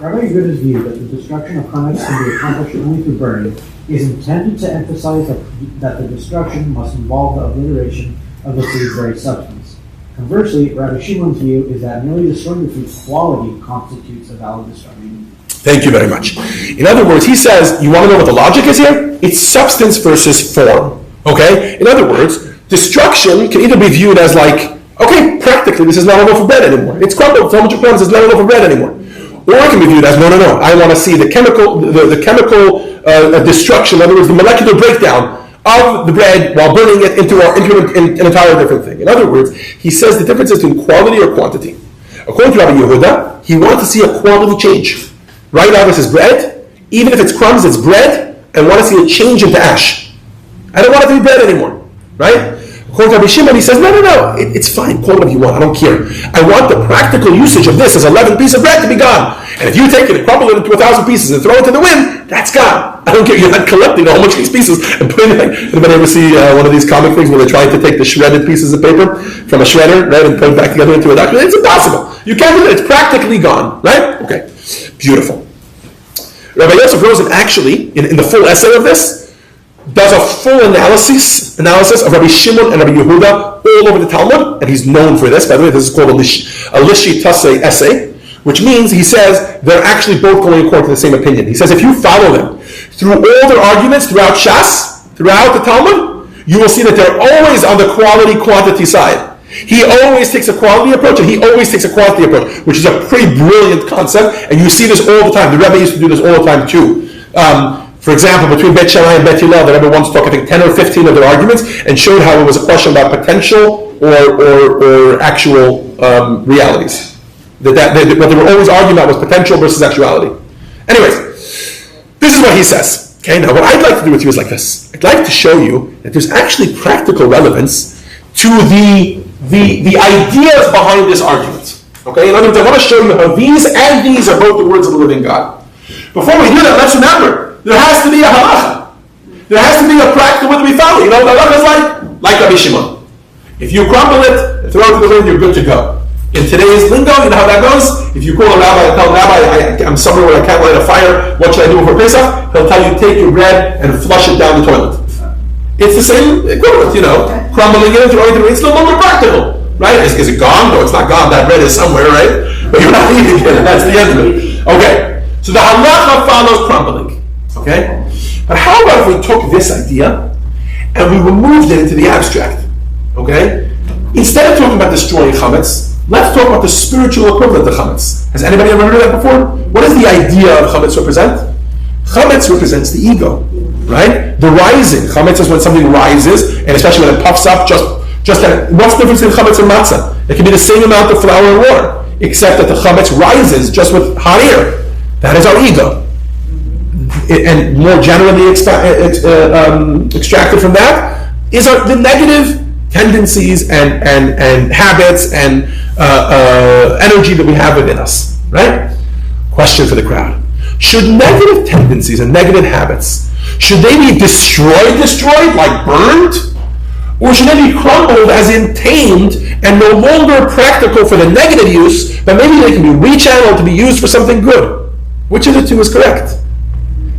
Rabbi Yehuda's view that the destruction of chametz can be accomplished only through burning is intended to emphasize that the destruction must involve the obliteration of the food's very substance. Conversely, Rabbi Shimon's view is that merely destroying the food's quality constitutes a valid destruction. Thank you very much. In other words, he says, you want to know what the logic is here? It's substance versus form. Okay? In other words, destruction can either be viewed as like, okay, practically this is not a loaf of bread anymore. It's crumbled. So much of crumbs is not a loaf of bread anymore. Or it can be viewed as, no, I want to see the chemical destruction, in other words, the molecular breakdown of the bread while burning it into an entirely different thing. In other words, he says the difference is between quality or quantity. According to Rabbi Yehuda, he wanted to see a quality change. Right now this is bread, even if it's crumbs, it's bread, and want to see a change into ash. I don't want it to be bread anymore, right? According to Rabbi Shimon, he says, no, it's fine, call it whatever you want, I don't care. I want the practical usage of this as 11 pieces of bread to be gone. And if you take it and crumble it into 1,000 pieces and throw it to the wind, that's gone. I don't care, you're not collecting a whole bunch of these pieces and putting it like, anybody ever see one of these comic things where they're trying to take the shredded pieces of paper from a shredder, right, and put it back together into a document? It's impossible. You can't do that, it's practically gone, right? Okay, beautiful. Rabbi Yosef Rosen actually, in the full essay of this, does a full analysis of Rabbi Shimon and Rabbi Yehuda all over the Talmud, and he's known for this. By the way, this is called a Lishi Tasei essay, which means he says they're actually both going according to the same opinion. He says if you follow them through all their arguments throughout Shas, throughout the Talmud, you will see that they're always on the quality-quantity side. He always takes a quality approach, and he always takes a quantity approach, which is a pretty brilliant concept, and you see this all the time. The Rebbe used to do this all the time too. For example, between Bet Shammai and Bet Hillel, the Rebbe once took, I think, 10 or 15 of their arguments and showed how it was a question about potential or actual realities. What they were always arguing about was potential versus actuality. Anyways, this is what he says. Okay, now what I'd like to do with you is like this. I'd like to show you that there's actually practical relevance to the ideas behind this argument. Okay, in other words, I want to show you how these and these are both the words of the living God. Before we do that, let's remember, there has to be a halacha. There has to be a practical way to be followed. You know what the halacha is like Rabbi Shimon. If you crumble it and throw it to the wind, you're good to go. In today's lingo, you know how that goes? If you call a rabbi and tell a rabbi, I'm somewhere where I can't light a fire, what should I do for Pesach? He'll tell you, take your bread and flush it down the toilet. It's the same equivalent, crumbling it and throwing it away. It's no longer practical, right? Is it gone? No, it's not gone. That bread is somewhere, right? But you're not eating it. That's the end of it. Okay, so the halacha follows crumbling. Okay? But how about if we took this idea and we removed it into the abstract? Okay? Instead of talking about destroying chametz, let's talk about the spiritual equivalent of chametz. Has anybody ever heard of that before? What does the idea of chametz represent? Chametz represents the ego, right? The rising. Chametz is when something rises, and especially when it puffs up, just that. What's the difference in chametz and matzah? It can be the same amount of flour and water, except that the chametz rises just with hot air. That is our ego. And more generally extracted from that is the negative tendencies and habits and energy that we have within us, right? Question for the crowd. Should negative tendencies and negative habits, should they be destroyed, like burned? Or should they be crumbled as in tamed and no longer practical for the negative use, but maybe they can be rechanneled to be used for something good? Which of the two is correct?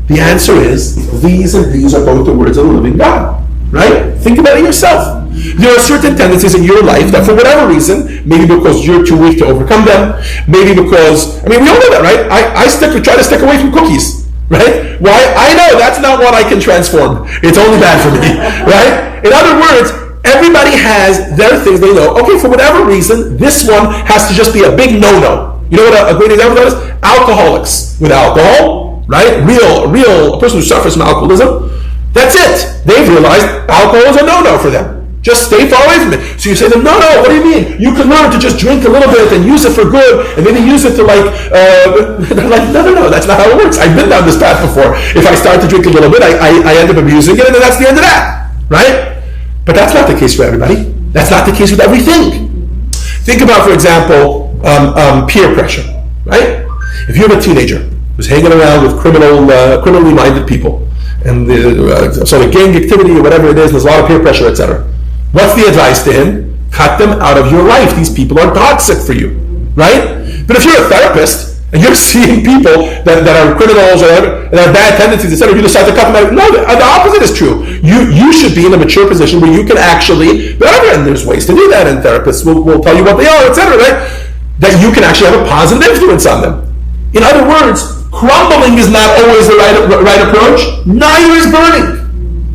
The answer is, these and these are both the words of the living God, right? Think about it yourself. There are certain tendencies in your life that for whatever reason, maybe because you're too weak to overcome them, maybe because, we all know that, right? I try to stick away from cookies, right? Why? I know that's not what I can transform. It's only bad for me, right? In other words, everybody has their things they know. Okay, for whatever reason, this one has to just be a big no-no. You know what a great example of that is? Alcoholics with alcohol, right? A person who suffers from alcoholism. That's it. They've realized alcohol is a no-no for them. Just stay far away from it. So you say to them, no, what do you mean? You can learn to just drink a little bit and use it for good, and maybe use it to they're like, no, that's not how it works. I've been down this path before. If I start to drink a little bit, I end up abusing it, and then that's the end of that, right? But that's not the case for everybody. That's not the case with everything. Think about, for example, peer pressure, right? If you have a teenager who's hanging around with criminally minded people, and sort of gang activity or whatever it is, there's a lot of peer pressure, etc. What's the advice to him? Cut them out of your life. These people are toxic for you, right? But if you're a therapist and you're seeing people that are criminals or that have bad tendencies, etc., you decide to cut them out. No, the opposite is true. You should be in a mature position where you can actually, and there's ways to do that, and therapists will tell you what they are, etc., right? That you can actually have a positive influence on them. In other words, crumbling is not always the right approach. Neither is burning.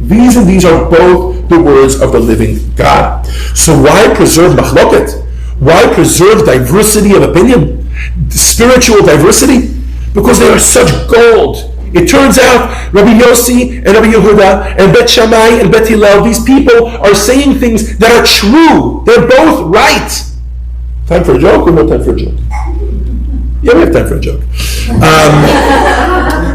These are both the words of the living God. So why preserve machloket? Why preserve diversity of opinion? Spiritual diversity? Because they are such gold. It turns out Rabbi Yossi and Rabbi Yehuda and Bet Shammai and Bet Hillel, these people are saying things that are true. They're both right. Time for a joke or no time for a joke? Yeah, we have time for a joke.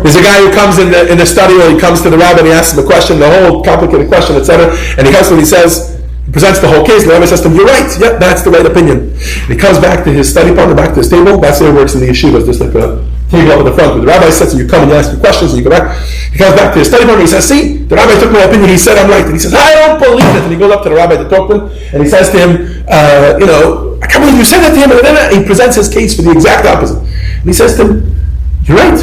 There's a guy who comes in the study, or he comes to the rabbi and he asks him a question, the whole complicated question, etc. And he comes to him and he presents the whole case, and the rabbi says to him, you're right, yeah, that's the right opinion. And he comes back to his study partner, back to his table. That's the way it works in the yeshiva. It's just like a table up in the front. But the rabbi sits and you come and you ask your questions and you go back. He comes back to his study partner and he says, see, the rabbi took my opinion, he said I'm right. And he says, I don't believe it. And he goes up to the rabbi to talk to him and he says to him, I can't believe you said that to him. And he presents his case for the exact opposite. And he says to him, you're right.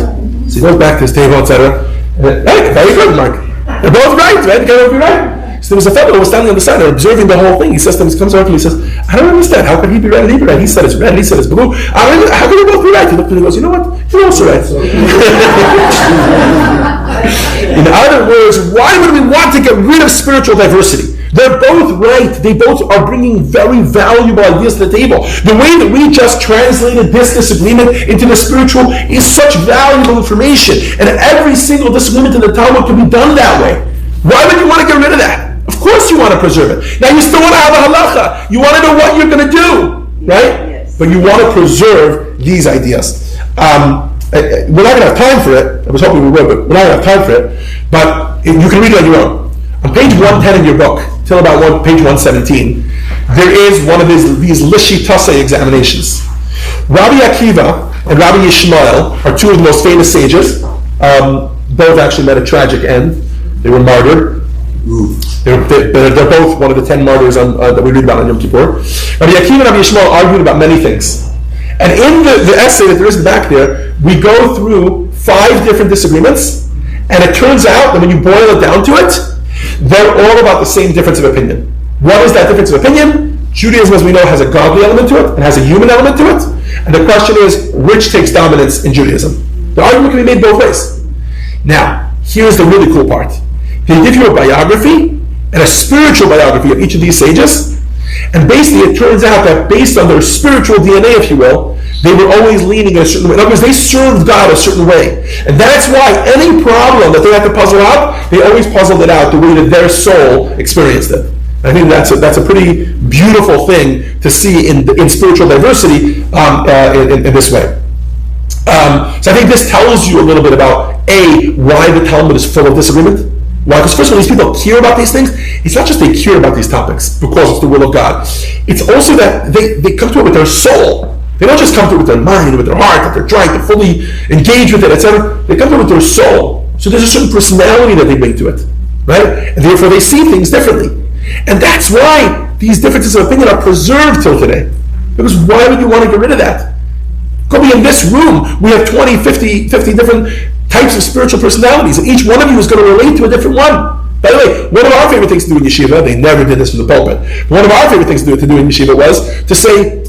So he goes back to his table, etc. Right, very good, Mark. They're both right, right? You gotta be right. So there was a fellow who was standing on the side observing the whole thing. He says to him, he comes over to him, he says, I don't understand. How could he be red and he be right? He said it's red, he said it's blue. How can they both be right? He looked at him and goes, you know what? You're also right. In other words, why would we want to get rid of spiritual diversity? They're both right. They both are bringing very valuable ideas to the table. The way that we just translated this disagreement into the spiritual is such valuable information. And every single disagreement in the Talmud can be done that way. Why would you want to get rid of that? Of course you want to preserve it. Now you still want to have a halacha. You want to know what you're going to do, right? Yes. But you want to preserve these ideas. We're not going to have time for it. I was hoping we would, but we're not going to have time for it. But you can read it on your own. On page 110 in your book, till about page 117, there is one of these Lishitase examinations. Rabbi Akiva and Rabbi Yishmael are two of the most famous sages. Both actually met a tragic end. They were martyred. They're both one of the 10 martyrs that we read about on Yom Kippur. Rabbi Akiva and Rabbi Yishmael argued about many things. And in the essay that there is back there, we go through 5 different disagreements, and it turns out that when you boil it down to it, they're all about the same difference of opinion. What is that difference of opinion? Judaism, as we know, has a godly element to it and has a human element to it. And the question is, which takes dominance in Judaism? The argument can be made both ways. Now, here's the really cool part. They give you a biography and a spiritual biography of each of these sages. And basically, it turns out that based on their spiritual DNA, if you will, they were always leaning in a certain way. In other words, they served God a certain way. And that's why any problem that they had to puzzle out, they always puzzled it out the way that their soul experienced it. I think that's a pretty beautiful thing to see in spiritual diversity in this way. So I think this tells you a little bit about, A, why the Talmud is full of disagreement. Why? Because first of all, these people care about these things. It's not just they care about these topics because it's the will of God. It's also that they come to it with their soul. They don't just come to it with their mind, with their heart, that they're trying to fully engage with it, etc. They come to it with their soul. So there's a certain personality that they bring to it, right? And therefore they see things differently. And that's why these differences of opinion are preserved till today. Because why would you want to get rid of that? Could be in this room, we have 20, 50 different types of spiritual personalities, and each one of you is going to relate to a different one. By the way, one of our favorite things to do in yeshiva, they never did this from the pulpit, but one of our favorite things to do in yeshiva was to say,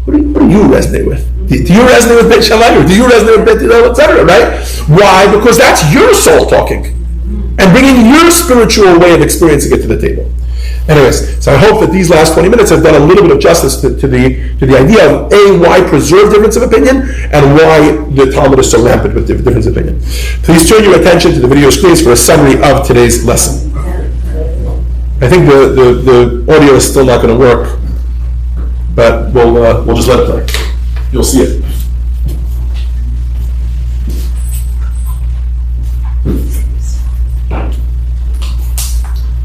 What do you resonate with? Do you resonate with Beit Shammai, or do you resonate with Beit Hillel, etc., right? Why? Because that's your soul talking and bringing your spiritual way of experiencing it to the table. Anyways, so I hope that these last 20 minutes have done a little bit of justice to the idea of why preserve difference of opinion, and why the Talmud is so rampant with difference of opinion. Please turn your attention to the video screens for a summary of today's lesson. I think the audio is still not going to work, but we'll just let it play. You'll see it.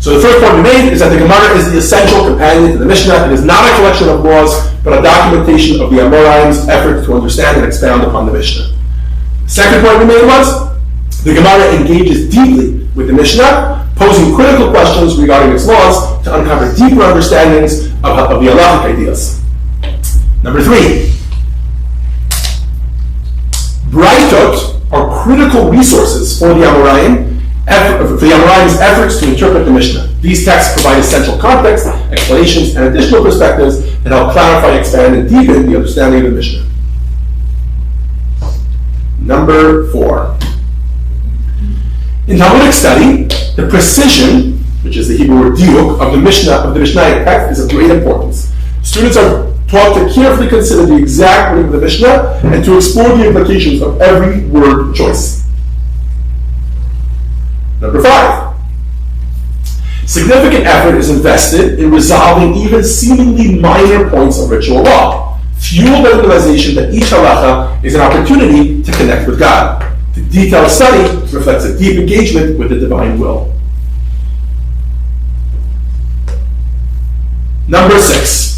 So the first point we made is that the Gemara is the essential companion to the Mishnah. It is not a collection of laws, but a documentation of the Amoraim's effort to understand and expound upon the Mishnah. The second point we made was the Gemara engages deeply with the Mishnah, posing critical questions regarding its laws to uncover deeper understandings of the halachic ideas. Number 3, Braitot are critical resources for the Amoraim's efforts to interpret the Mishnah. These texts provide essential context, explanations, and additional perspectives that help clarify, expand, and deepen the understanding of the Mishnah. Number 4. In Talmudic study, the precision, which is the Hebrew word diuk, of the Mishnah text is of great importance. Students are taught to carefully consider the exact wording of the Mishnah and to explore the implications of every word choice. Number 5. Significant effort is invested in resolving even seemingly minor points of ritual law, fueled by the realization that each halacha is an opportunity to connect with God. The detailed study reflects a deep engagement with the divine will. Number 6.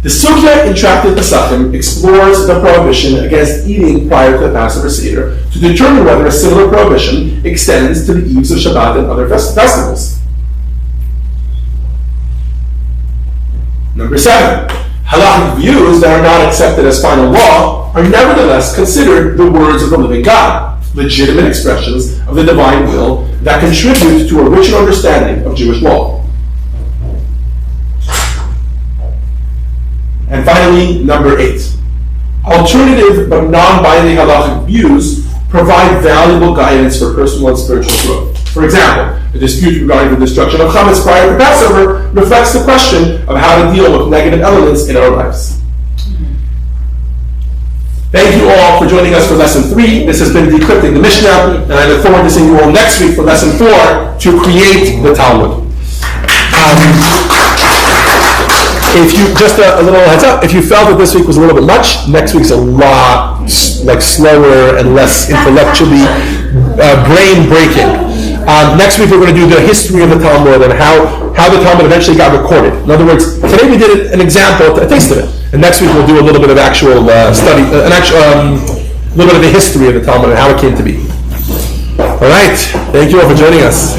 The Sugya in Tractate Pesachim explores the prohibition against eating prior to the Passover Seder to determine whether a similar prohibition extends to the eves of Shabbat and other festivals. Number 7. Halachic views that are not accepted as final law are nevertheless considered the words of the living God, legitimate expressions of the divine will that contribute to a richer understanding of Jewish law. And finally, number 8. Alternative but non-binding halachic views provide valuable guidance for personal and spiritual growth. For example, a dispute regarding the destruction of chametz prior to Passover reflects the question of how to deal with negative elements in our lives. Thank you all for joining us for Lesson 3. This has been Decrypting the Mishnah, and I look forward to seeing you all next week for Lesson 4, to create the Talmud. If you, just a little heads up, if you felt that this week was a little bit much, next week's a lot slower and less intellectually brain-breaking. Next week we're going to do the history of the Talmud and how the Talmud eventually got recorded. In other words, today we did an example, a taste of it. And next week we'll do a little bit of actual study, a little bit of the history of the Talmud and how it came to be. All right, thank you all for joining us.